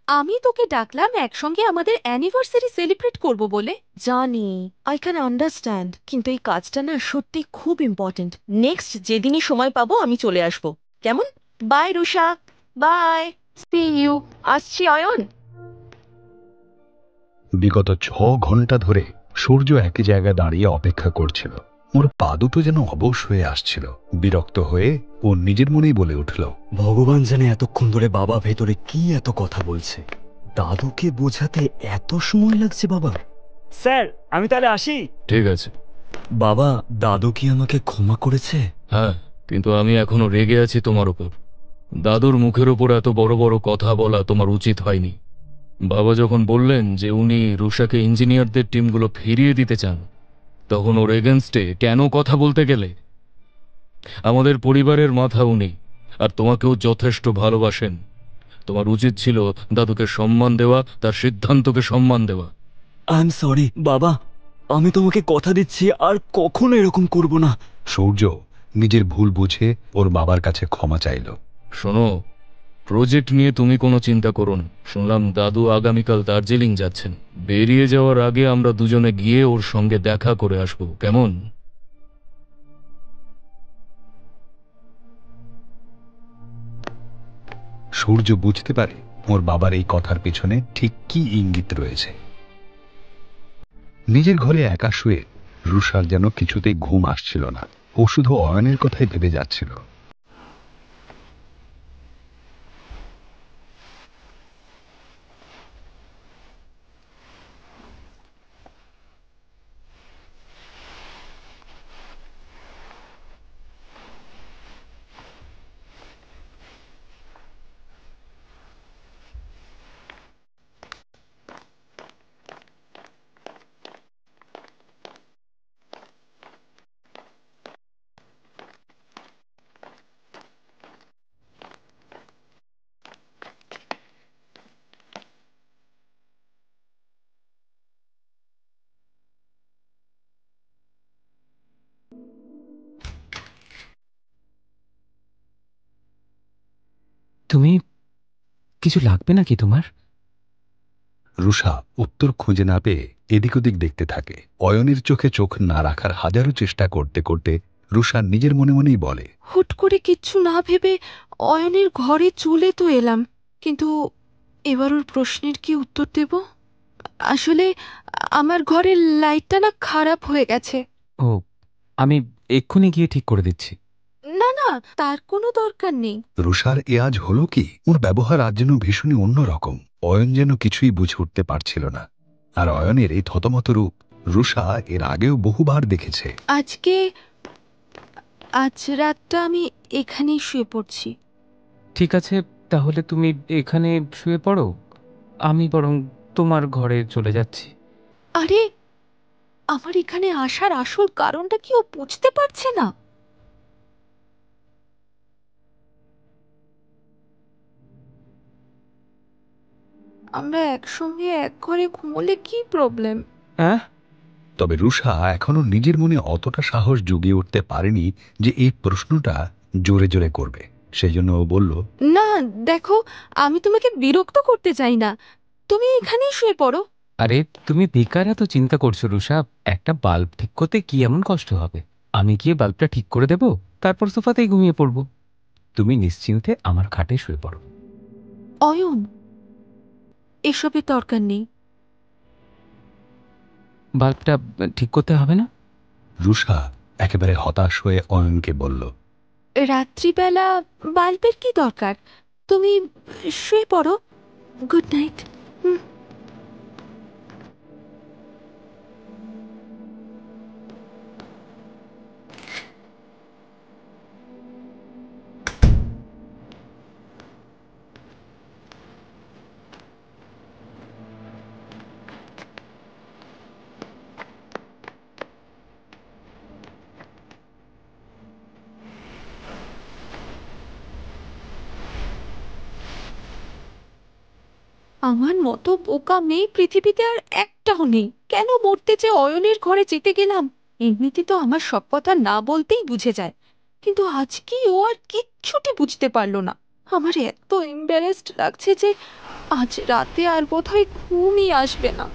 আমি তোকে ডাকলাম একসঙ্গে আমাদের অ্যানিভার্সারি সেলিব্রেট করব বলে। জানি, আই ক্যান আন্ডারস্ট্যান্ড, কিন্তু এই কাজটা না সত্যি খুব ইম্পর্টেন্ট। নেক্সট যেদিনই সময় পাবো আমি চলে আসবো, কেমন? By Rusha, by. C you. আসছি অয়ন। বিগত 6 ঘন্টা ধরে সূর্য একই জায়গায় দাঁড়িয়ে অপেক্ষা করছিল। ওর পা দুটো যেন অবশ হয়ে আসছিল। বিরক্ত হয়ে ও নিজের মনেই বলে উঠল, ভগবান জানে এতক্ষণ ধরে বাবা ভেতরে কি এত কথা বলছে। দাদুকে বোঝাতে এত সময় লাগছে বাবা। স্যার, আমি তাহলে আসি। ঠিক আছে বাবা, দাদু কি আমাকে ক্ষমা করেছে? হ্যাঁ, কিন্তু আমি এখনো রেগে আছি তোমার উপর। দাদুর মুখের উপর এত বড় বড় কথা বলা তোমার উচিত হয়নি। বাবা যখন বললেন যে উনি রুষাকে ইঞ্জিনিয়ারদের টিমগুলো ফিরিয়ে দিতে চান, তখন ওর এগেনস্টে কেন কথা বলতে গেলে? আমাদের পরিবারের মাথা উনি, আর তোমাকেও যথেষ্ট ভালোবাসেন। তোমার উচিত ছিল দাদুকে সম্মান দেওয়া, তার সিদ্ধান্তকে সম্মান দেওয়া। আই এম সরি বাবা, আমি তোমাকে কথা দিচ্ছি আর কখনো এরকম করব না। সূর্য নিজের ভুল বুঝে ওর বাবার কাছে ক্ষমা চাইল। শোনো, প্রজেক্ট নিয়ে তুমি কোনো চিন্তা করো না। শুনলাম দাদু আগামীকাল দার্জিলিং যাচ্ছেন। বেরিয়ে যাওয়ার আগে আমরা দুজনে গিয়ে ওর সঙ্গে দেখা করে আসবো, কেমন? সূর্য বুঝতে পারে ওর বাবার এই কথার পেছনে ঠিক কি ইঙ্গিত রয়েছে। নিজের ঘরে একা শুয়ে রুষার যেন কিছুতেই ঘুম আসছিল না। ও শুধু অয়নের কথাই ভেবে যাচ্ছিল। তুমি কিছু লাগবে নাকি তোমার? রুষা উত্তর খুঁজে না পেয়ে এদিক ওদিক দেখতে থাকে। অয়নের চোখে চোখ না রাখার হাজারো চেষ্টা করতে করতে রুষা নিজের মনে মনেই বলে, হুট করে কিচ্ছু না ভেবে অয়নের ঘরে চলে তো এলাম, কিন্তু এবার ওর প্রশ্নের কি উত্তর দেব? আসলে আমার ঘরের লাইটটা না খারাপ হয়ে গেছে। ও, আমি এক্ষুনি গিয়ে ঠিক করে দিচ্ছি। না না, তার কোনো দরকার নেই। রুষার এ আজ হলো কি? ওর ব্যবহার আজ যেন ভীষণই অন্যরকম। অয়ন যেন কিছুই বুঝে উঠতে পারছিল না। আর অয়নের এই থতমত রূপ রুষা এর আগেও বহুবার দেখেছে। আজ রাতটা আমি এখানেই শুয়ে পড়ছি। ঠিক আছে, তাহলে তুমি এখানে শুয়ে পড়ো, আমি বরং তোমার ঘরে চলে যাচ্ছি। আরে, আমার এখানে আসার আসল কারণটা কি ও বুঝতে পারছে না? আমরা একসঙ্গে এক ঘরে ঘুমোলে কি প্রবলেম? হ্যাঁ, তবে রুষা এখনো নিজের মনে অতটা সাহস জুগিয়ে উঠতে পারেনি যে এই প্রশ্নটা জোরে জোরে করবে। সেই জন্য ও বলল, না দেখো, আমি তোমাকে বিরক্ত করতে চাই না, তুমি এখানেই শুয়ে পড়ো। আরে তুমি বেকার এত চিন্তা করছো রুষা। একটা বাল্ব ঠিক করতে কি এমন কষ্ট হবে? আমি গিয়ে বাল্বটা ঠিক করে দেব, তারপর সোফাতেই ঘুমিয়ে পড়বো। তুমি নিশ্চিন্তে আমার খাটে শুয়ে পড়ো। অয়ন, এসবের দরকার নেই। বাল্বটা ঠিক করতে হবে না? রুষা একেবারে হতাশ হয়ে অয়নকে বলল, রাত্রিবেলা বাল্বের কি দরকার? তুমি শুয়ে পড়ো। Good night. আমার মতো বোকা মেয়ে পৃথিবীতে আর একটাও নেই। কেন মরতে চেয়ে অয়নের ঘরে যেতে গেলাম? এমনিতে তো আমার সব কথা না বলতেই বুঝে যায়, কিন্তু আজ কি ও আর কিচ্ছুটি বুঝতে পারলো না। আমার এত এম্বারেসড লাগছে যে আজ রাতে আর বোধহয় ঘুমই আসবে না।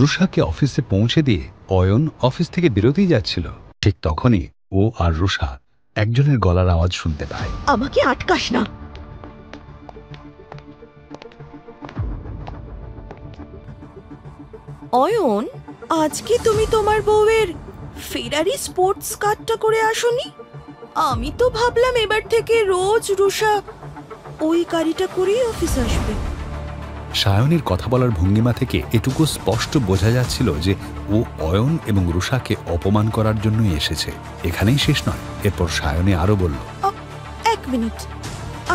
রুষাকে অফিসে পৌঁছে দিয়ে অয়ন অফিস থেকে বেরোতেই যাচ্ছিল। ঠিক তখনই ও আর রুষা একজনের গলার আওয়াজ শুনতে পায়। আমাকে আটকাস না। অয়ন, আজকে তুমি তোমার বউয়ের ফেরারি স্পোর্টস কারটা করে আসোনি? আমি তো ভাবলাম এবার থেকে রোজ রুষা ওই গাড়িটা করেই অফিস আসবে। সায়নের কথা বলার ভঙ্গিমা থেকে এটুকু স্পষ্ট বোঝা যাচ্ছিল যে ও অয়ন এবং রুষাকে অপমান করার জন্যই এসেছে। এখানেই শেষ নয়। এরপর সায়নে আরো বলল, এক মিনিট,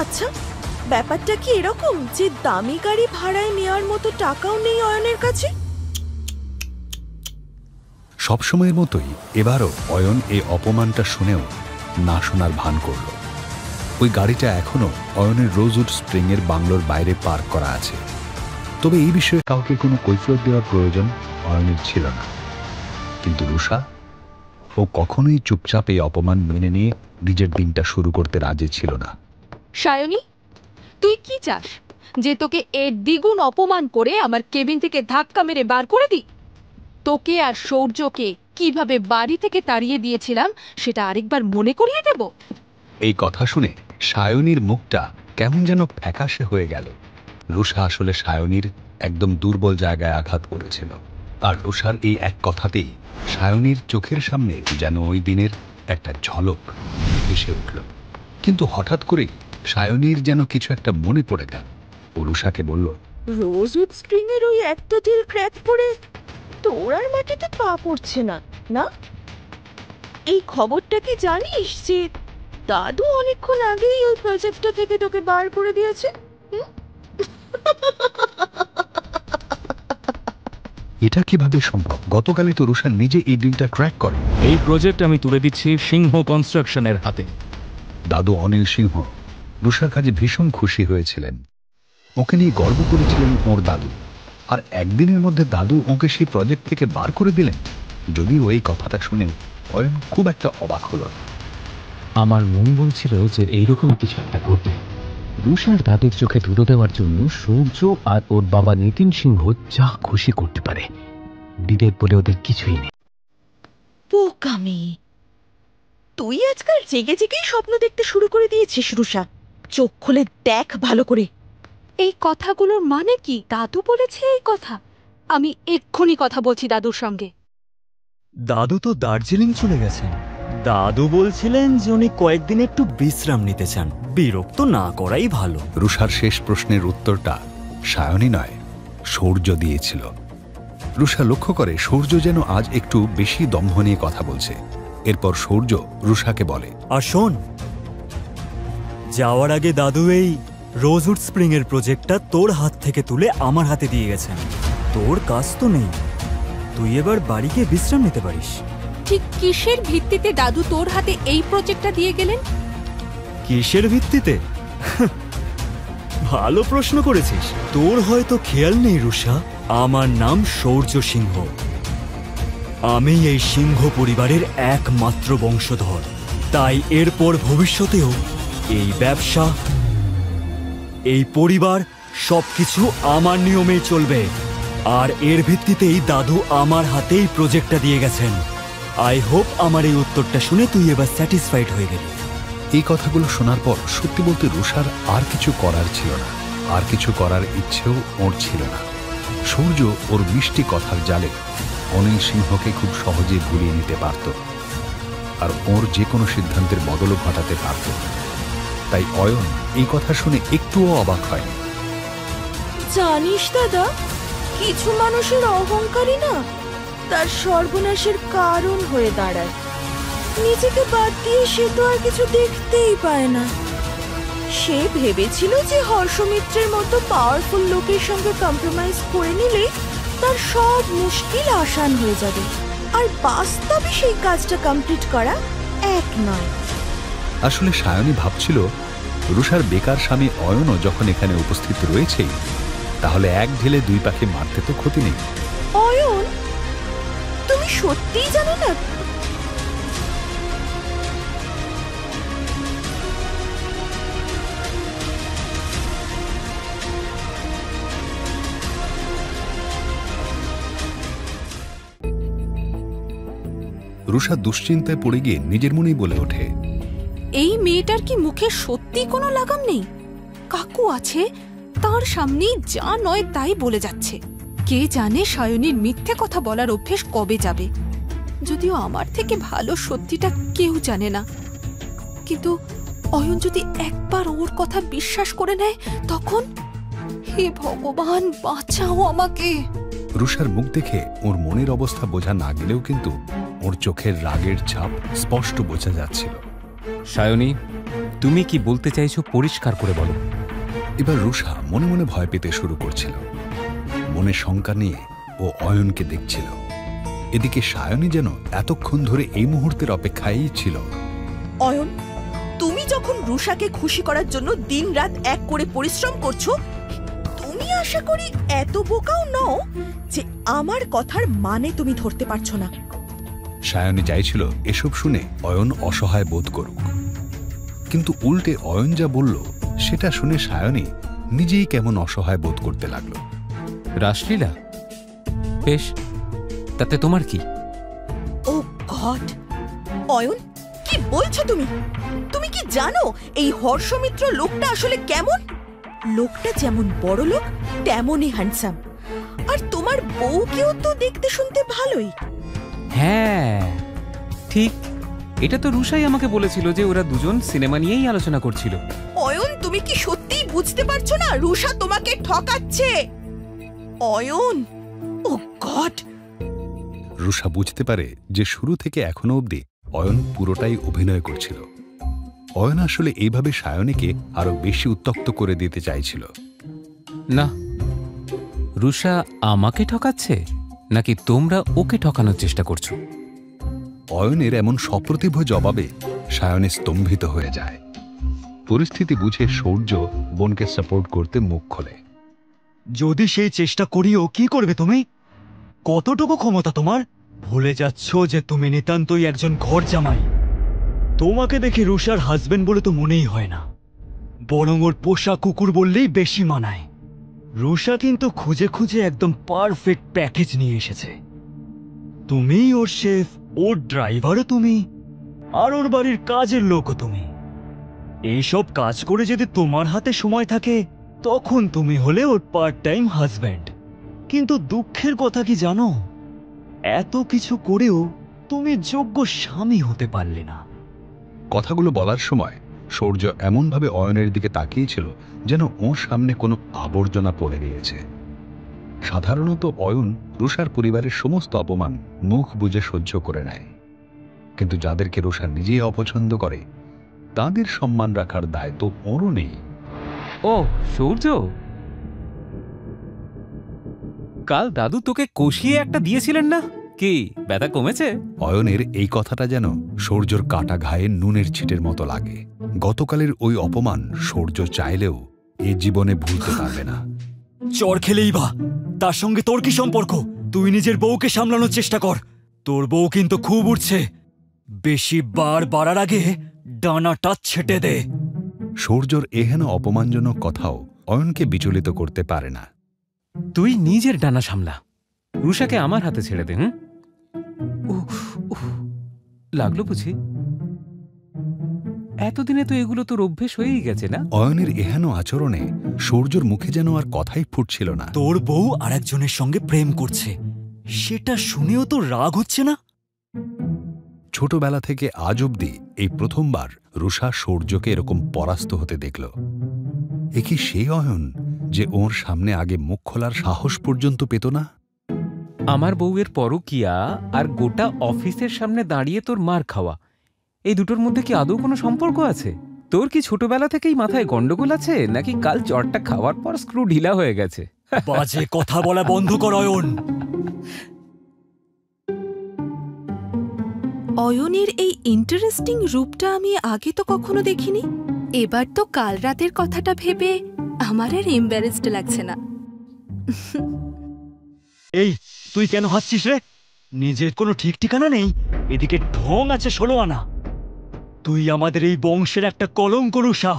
আচ্ছা, ব্যাপারটা কি এরকম যে দামি গাড়ি ভাড়ায় নেওয়ার মতো টাকাও নেই অয়নের কাছে? সবসময়ের মতোই এবারও অয়ন এই অপমানটা শুনেও না শোনার ভান করল। ওই গাড়িটা এখনো অয়নের রোজউড স্প্রিং এর বাংলোর বাইরে পার্ক করা আছে। তবে এই বিষয়ে কাউকে কোনো কৈফিয়ত দেওয়ার প্রয়োজন অয়নের ছিল না। কিন্তু রুষা, ও কখনোই চুপচাপ এই অপমান মেনে নিয়ে নিজের দিনটা শুরু করতে রাজি ছিল না। সায়নী, তুই কি চাস? যে তোকে এর দ্বিগুণ অপমান করে আমার কেবিন থেকে ধাক্কা মেরে বার করে দিই? তোকে আর সৌর্যকে কিভাবে বাড়ি থেকে তাড়িয়ে দিয়েছিলাম সেটা আরেকবার মনে করিয়ে দেব? এই কথা শুনে সায়নীর মুখটা কেমন যেন ফ্যাকাশে হয়ে গেল। রুষা আসলে সায়নীর একদম দুর্বল জায়গায় আঘাত করেছিল, আর রুষার এই এক কথাতেই সায়নীর চোখের সামনে যেন ওই দিনের একটা ঝলক ভেসে উঠল। কিন্তু হঠাৎ করেই সায়নীর যেন কিছু একটা মনে পড়ে গেল। ও রুষাকে বলল, রোজউড স্প্রিং এর ওই একটা টিল ক্র্যাক পড়ে তোর আর মাটিতে পা পড়ছে না, না? এই খবরটা কি জানিস যে দাদু অনেকক্ষণ আগেই ওই প্রজেক্টটা থেকে তোকে বার করে দিয়েছে? এটা কিভাবে সম্ভব? গতকালই তো রুষা নিজে এই ডিলটা ক্র্যাক করে। এই প্রজেক্ট আমি তুলে দিচ্ছি সিংহ কনস্ট্রাকশনের হাতে। দাদু অনিল সিংহ রুষার কাজে ভীষণ খুশি হয়েছিলেন। ওকে নিয়ে গর্ব করেছিলেন ওর দাদু, আর একদিনের মধ্যে দাদু ওকে সেই প্রজেক্ট থেকে বার করে দিলেন। যদিও এই কথাটা শুনে অয়ন খুব একটা অবাক হলো। আমার মন বলছিল যে এইরকম কিছু একটা ঘটবে। রুষার দাদুর চোখে ধুলো দেওয়ার জন্য সূর্য আর ওর বাবা নিতিন সিংহ যা খুশি করতে পারে। ডিলের বলে ওদের কিছুই নেই। বোকামি, তুই আজকাল জেগে জেগেই স্বপ্ন দেখতে শুরু করে দিয়েছিস রুষা। চোখ খুলে দেখ ভালো করে। এই কথাগুলোর মানে কি? দাদু বলেছে এই কথা? আমি এক্ষুনি কথা বলছি দাদুর সঙ্গে। দাদু তো দার্জিলিং চলে গেছেন। দাদু বলছিলেন যে উনি কয়েকদিন একটু বিশ্রাম নিতে চান। বিরক্ত না করাই ভালো। রুষার শেষ প্রশ্নের উত্তরটা সায়নী নয়, সূর্য দিয়েছিল। রুষা লক্ষ্য করে সূর্য যেন আজ একটু বেশি দম্ভ নিয়ে কথা বলছে। এরপর সূর্য রুষাকে বলে, আর শোন, যাওয়ার আগে দাদু এই রোজউড স্প্রিং এর প্রজেক্টটা তোর হাত থেকে তুলে আমার হাতে দিয়ে গেছেন। তোর কাজ তো নেই, তুই এবার বাড়ি গিয়ে বিশ্রাম নিতে পারিস। ঠিক কিসের ভিত্তিতে দাদু তোর হাতে এই প্রজেক্টটা দিয়ে গেলেন? কিসের ভিত্তিতে? ভালো প্রশ্ন করেছিস। তোর হয়তো খেয়াল নেই রুষা, আমার নাম সূর্য সিংহ। আমি এই সিংহ পরিবারের একমাত্র বংশধর। তাই এরপর ভবিষ্যতেও এই ব্যবসা, এই পরিবার সবকিছু আমার নিয়মেই চলবে। আর এর ভিত্তিতেই দাদু আমার হাতেই প্রজেক্টটা দিয়ে গেছেন। আই হোপ আমার এই উত্তরটা শুনে তুই এবার স্যাটিসফাইড হয়ে গেলি। এই কথাগুলো শোনার পর সত্যি বলতে রুষার আর কিছু করার ছিল না, আর কিছু করার ইচ্ছেও ওর ছিল না। সূর্য ওর মিষ্টি কথার জালে অনিল সিংহকে খুব সহজে ভুলিয়ে নিতে পারত, আর ওর যে কোনো সিদ্ধান্তের বদলও ঘটাতে পারত। তাই অয়ন এই কথা শুনে একটুও অবাক হয়নি। জানিস দাদা, কিছু মানুষের অহংকারই না তার সর্বনাশের কারণ হয়ে দাঁড়ায়। নিজেকে বাদ দিয়ে সে তো আর কিছু দেখতেই পায় না। সে ভেবেছিল যে হর্ষমিত্রের মতো পাওয়ারফুল লোকের সঙ্গে কম্প্রোমাইজ করে নিলে তার সব মুশকিল আসান হয়ে যাবে, আর বাস্তবে সেই কাজটা কমপ্লিট করা এক নয়। আসলে সায়নী ভাবছিল রুষার বেকার স্বামী অয়নও যখন এখানে উপস্থিত রয়েছেই, তাহলে এক ঢিলে দুই পাখি মারতে তো ক্ষতি নেই। অয়ন, তুমি সত্যিই জানো না রুষা দুশ্চিন্তায় পড়ে গিয়ে নিজের মনেই বলে ওঠে, এই মেয়েটার কি মুখে সত্যি কোনো লাগাম নেই? কাকু আছে, তার সামনেই যা নয় তাই বলে যাচ্ছে। কে জানে সায়নীর মিথ্যে কথা বলার অভ্যেস কবে যাবে। যদিও আমার থেকে ভালো সত্যিটা কেউ জানে না, কিন্তু অয়ন যদি একবার ওর কথা বিশ্বাস করে নেয় তখন, হে ভগবান বাঁচাও আমাকে। রুষার মুখ দেখে ওর মনের অবস্থা বোঝা না গেলেও কিন্তু ওর চোখের রাগের ছাপ স্পষ্ট বোঝা যাচ্ছিল। সায়নী, তুমি কি বলতে চাইছো পরিষ্কার করে বলো। এবার রুষা মনে মনে ভয় পেতে শুরু করছিল। মনে শঙ্কা নিয়ে ও অয়নকে দেখছিল। এদিকে সায়নী যেন এতক্ষণ ধরে এই মুহূর্তের অপেক্ষায়ই ছিল। অয়ন, তুমি যখন রুষাকে খুশি করার জন্য দিনরাত এক করে পরিশ্রম করছো, তুমি আশা করি এত বোকাও নও যে আমার কথার মানে তুমি ধরতে পারছো না। সায়নী চাইছিল এসব শুনে অয়ন অসহায় বোধ করুক, কিন্তু উল্টে অয়ন যা বলল সেটা শুনে সায়নী নিজেই কেমন অসহায় বোধ করতে লাগলো। রাসলীলা? বেশ, তাতে তোমার কি? ও গড! অয়ন, কি বলছো তুমি? তুমি কি জানো এই হর্ষমিত্র লোকটা আসলে কেমন? লোকটা যেমন বড় লোক তেমনই হ্যান্ডসাম। আর তোমার বউকেও তো দেখতে শুনতে ভালোই। হ্যাঁ ঠিক, এটা তো রুষাই আমাকে বলেছিল যে ওরা দুজন সিনেমা নিয়েই আলোচনা করছিল। অয়ন, তুমি কি সত্যিই বুঝতে পারছো না রুষা তোমাকে ঠকাচ্ছে? অয়ন, ও গড! রুষা বুঝতে পারে যে শুরু থেকে এখনো অবধি অয়ন পুরোটাই অভিনয় করছিল। অয়ন আসলে এইভাবে সায়নীকে আরো বেশি উত্তক্ত করে দিতে চাইছিল। না, রুষা আমাকে ঠকাচ্ছে নাকি তোমরা ওকে ঠকানোর চেষ্টা করছো? অয়নের এমন সপ্রতিভ জবাবে সায়নী স্তম্ভিত হয়ে যায়। পরিস্থিতি বুঝে সূর্য বোনকে সাপোর্ট করতে মুখ খোলে। যদি সেই চেষ্টা করিও কি করবে তুমি? কতটুকু ক্ষমতা তোমার? ভুলে যাচ্ছ যে তুমি নিতান্তই একজন ঘর জামাই। তোমাকে দেখে রুষার হাজবেন্ড বলে তো মনেই হয় না, বরং ওর পোষা কুকুর বললেই বেশি মানায়। রুষা কিন্তু খুঁজে খুঁজে একদম পারফেক্ট প্যাকেজ নিয়ে এসেছে। তুমি ওর শেফ, ওর ড্রাইভারও তুমি, আর ওর বাড়ির কাজের লোকও তুমি। এইসব কাজ করে যদি তোমার হাতে সময় থাকে তখন তুমি হলে ওর পার্ট টাইম হাজব্যান্ড। কিন্তু দুঃখের কথা কি জানো, এত কিছু করেও তুমি যোগ্য স্বামী হতে পারলে না। কথাগুলো বলার সময় সূর্য এমনভাবে অয়নের দিকে তাকিয়েছিল যেন ওর সামনে কোনো আবর্জনা পড়ে গিয়েছে। সাধারণত অয়ন রুষার পরিবারের সমস্ত অপমান মুখ বুজে সহ্য করে নেয়, কিন্তু যাদেরকে রুষা নিজেই অপছন্দ করে তাদের সম্মান রাখার দায় তো ওরও নেই। ও সূর্য, কাল দাদু তোকে কষিয়ে একটা দিয়েছিলেন না, কি ব্যথা কমেছে? অয়নের এই কথাটা যেন সূর্যর কাটা ঘায়ে নুনের ছিটের মতো লাগে। গতকালের ওই অপমান সূর্য চাইলেও এ জীবনে ভুলতে পারবে না। চর খেলেই বা তার সঙ্গে তোর কি সম্পর্ক? তুই নিজের বউকে সামলানোর চেষ্টা কর। তোর বউ কিন্তু খুব উঠছে, বেশি বার বাড়ার আগে ডানাটা ছেটে দে। সূর্যর এহেন অপমানজনক কথাও অয়নকে বিচলিত করতে পারে না। তুই নিজের ডানা সামলা, রুষাকে আমার হাতে ছেড়ে দে। লাগলো বুঝি? এতদিনে তো এগুলো তোর অভ্যেস হয়েই গেছে না? অয়নের এহেন আচরণে সূর্যর মুখে যেন আর কথাই ফুটছিল না। তোর বউ আরেকজনের সঙ্গে প্রেম করছে, সেটা শুনেও তো রাগ হচ্ছে না? ছোটবেলা থেকে আজ অবধি এই প্রথমবার রুষা সূর্যকে এরকম পরাস্ত হতে দেখল। এ কি সেই অয়ন যে ওর সামনে আগে মুখ খোলার সাহস পর্যন্ত পেত না? আমার বউয়ের পরকিয়া আর গোটা অফিসের সামনে দাঁড়িয়ে তোর মার খাওয়া, এই দুটোর মধ্যে কি আদৌ কোনো সম্পর্ক আছে? তোর কি ছোটবেলা থেকেই মাথায় গন্ডগোল আছে, নাকি কাল চটটা খাওয়ার পর স্ক্রু ঢিলা হয়ে গেছে? বাজে কথা বলা বন্ধ কর অয়ন। অয়নের এই ইন্টারেস্টিং রূপটা আমি আগে তো কখনো দেখিনি। এবার তো কাল রাতের কথাটা ভেবে আমার আর এম্বারেসড লাগছে না। এই তুই কেন হাসছিস রে? নিজের কোনো ঠিক ঠিকানা নেই, এদিকে ঢং আছে 16 আনা। তুই আমাদের এই বংশের একটা কলঙ্ক রুষা।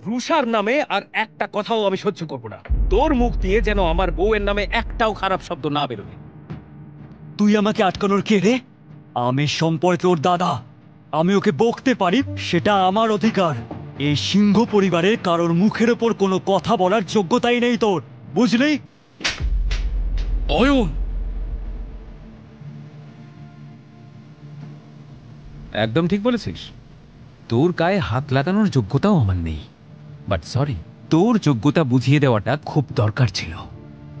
রুষার নামে আর একটা কথাও আমি সহ্য করব না। তোর মুখ দিয়ে যেন আমার বউয়ের নামে একটাও খারাপ শব্দ না বেরোয়। তুই আমাকে আটকানোর কে রে? আমি সম্পর্কে ওর দাদা, আমি ওকে বকতে পারি, সেটা আমার অধিকার। এই সিংহ পরিবারের কারোর মুখের ওপর কোনো কথা বলার যোগ্যতাই নেই তোর, বুঝলি? অয়ন, একদম ঠিক বলেছিস, তোর গায়ে হাত লাগানোর যোগ্যতাও আমার নেই। বাট সরি, তোর যোগ্যতা বুঝিয়ে দেওয়াটা খুব দরকার ছিল।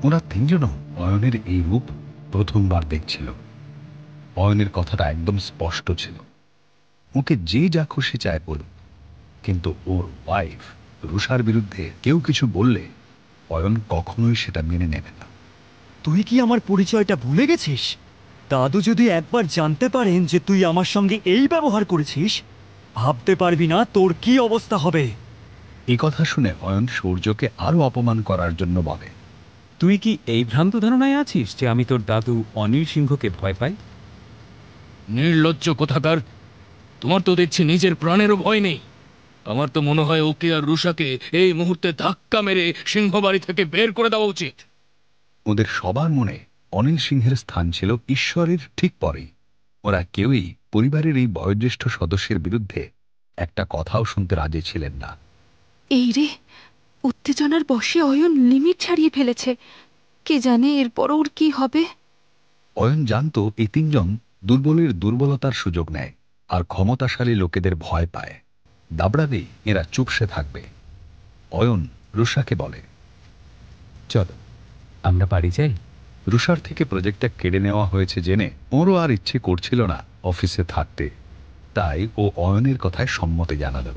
ওরা তিনজনও অয়নের এই রূপ প্রথমবার দেখছিল। অয়নের কথাটা একদম স্পষ্ট ছিল, ওকে যে যা খুশি চায় বলুক, কিন্তু ওর ওয়াইফ রুষার বিরুদ্ধে কেউ কিছু বললে অয়ন কখনোই সেটা মেনে নেবে না। তুই কি আমার পরিচয়টা ভুলে গেছিস? দাদু যদি একবার জানতে পারেন যে তুই আমার সঙ্গে এই ব্যবহার করেছিস, ভাবতে পারবি না তোর কি অবস্থা হবে। এই কথা শুনে অয়ন সূর্যকে আরো অপমান করার জন্য বলে, তুই কি এই ভ্রান্ত ধারণায় আছিস যে আমি তোর দাদু অনিল সিংহকে ভয় পাই? নির্লজ্জ কোথাকার! তোমার তো দেখছি নিজের প্রাণেরও ভয় নেই। আমার তো মনে হয় ওকে আর রুষাকে এই মুহূর্তে ধাক্কা মেরে সিংহবাড়ি থেকে বের করে দেওয়া উচিত। ওদের সবার মনে অনিল সিংহের স্থান ছিল ঈশ্বরের ঠিক পরেই। ওরা কেউই পরিবারের এই বয়োজ্যেষ্ঠ সদস্যের বিরুদ্ধে একটা কথাও শুনতে রাজি ছিলেন না। এই রে, উত্তেজনার বশে অয়ন লিমিট ছাড়িয়ে ফেলেছে। কে জানে এরপর ওর কি হবে। অয়ন জানত এই তিনজন দুর্বলের দুর্বলতার সুযোগ নেয় আর ক্ষমতাশালী লোকেদের ভয় পায়। দাবড়াবেই এরা চুপসে থাকবে। অয়ন রুষাকে বলে, চল আমরা বাড়ি যাই। রুষার থেকে প্রজেক্টটা কেড়ে নেওয়া হয়েছে জেনে ওরও আর ইচ্ছে করছিল না অফিসে থাকতে, তাই ও অয়নের কথায় সম্মতি জানাল।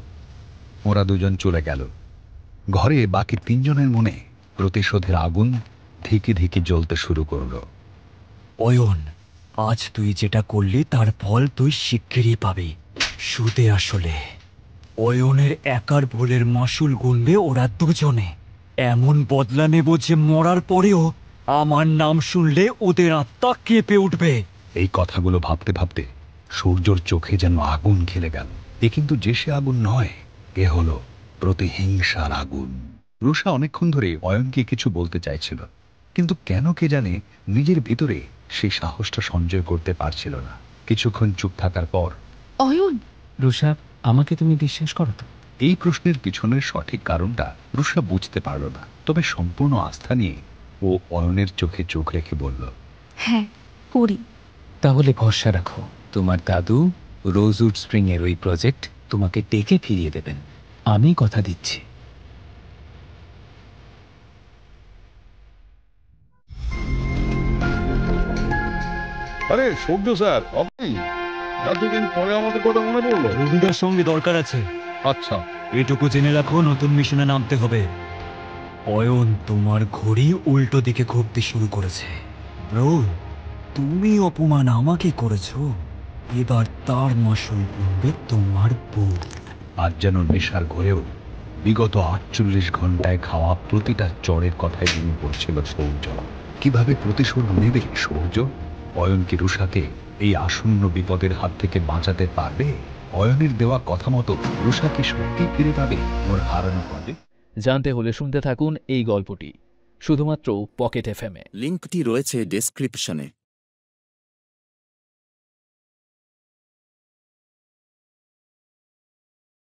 ওরা দুজন চলে গেল। ঘরে বাকি তিনজনের মনে প্রতিশোধের আগুন ধিকে ধিকে জ্বলতে শুরু করলো। অয়ন, আজ তুই যেটা করলি তার ফল তুই শিগগিরই পাবি। সুদে আসলে অয়নের একার ভুলের মাসুল গুনবে ওরা দুজনে। এমন বদলা নেব যে মরার পরেও আমার নাম শুনলে ওদের আত্মা কেঁপে উঠবে। এই কথাগুলো ভাবতে ভাবতে সূর্যর চোখে যেন আগুন খেলে গেল। এ কিন্তু যে সে আগুন নয়, এ হলো প্রতিহিংসার আগুন। রুষা অনেকক্ষণ ধরে অয়নকে কিছু বলতে চাইছিল, কিন্তু কেন কে জানে নিজের ভিতরে সেই সাহসটা সঞ্চয় করতে পারছিল না। কিছুক্ষণ চুপ থাকার পর, অয়ন, রুষা, আমাকে তুমি বিশ্বাস করো তো? এই প্রশ্নের পিছনের সঠিক কারণটা রুষা বুঝতে পারল না, তবে সম্পূর্ণ আস্থা নিয়ে ও অয়নের চোখে চোখ রেখে বলল, হ্যাঁ করি। তাহলে ভরসা রাখো, তোমার দাদু রোজউড স্প্রিং এর ওই প্রজেক্ট তোমাকে ডেকে ফিরিয়ে দেবেন, আমি কথা দিচ্ছি। আরে সূর্য স্যার, আপনি এতদিন পরে আমাদের কথা মনে পড়লো? রবিদার সঙ্গে দরকার আছে। আচ্ছা, এটুকু জেনে রাখো, নতুন মিশনে নামতে হবে। অয়ন, তোমার ঘড়ি উল্টো দিকে ঘুরতে শুরু করেছে। ব্রো, তুমি অপমান আমাকে করেছো, এবার তার মাসুল গুনবে তোমার বউ। আজ যেন নেশার ঘরেও বিগত 48 ঘন্টায় খাওয়া প্রতিটা চড়ের কথায় মনে পড়ছিল সূর্য। কিভাবে প্রতিশোধ নেবে সূর্য? অয়ন কি রুষাকে এই আসন্ন বিপদের হাত থেকে বাঁচাতে পারবে? অয়নের দেওয়া কথা মতো রুষা কি সত্যি ফিরে পাবে ওর হারানো পদে? জানতে হলে শুনতে থাকুন এই গল্পটি শুধুমাত্র পকেট এফএমে। লিঙ্কটি রয়েছে ডেসক্রিপশনে।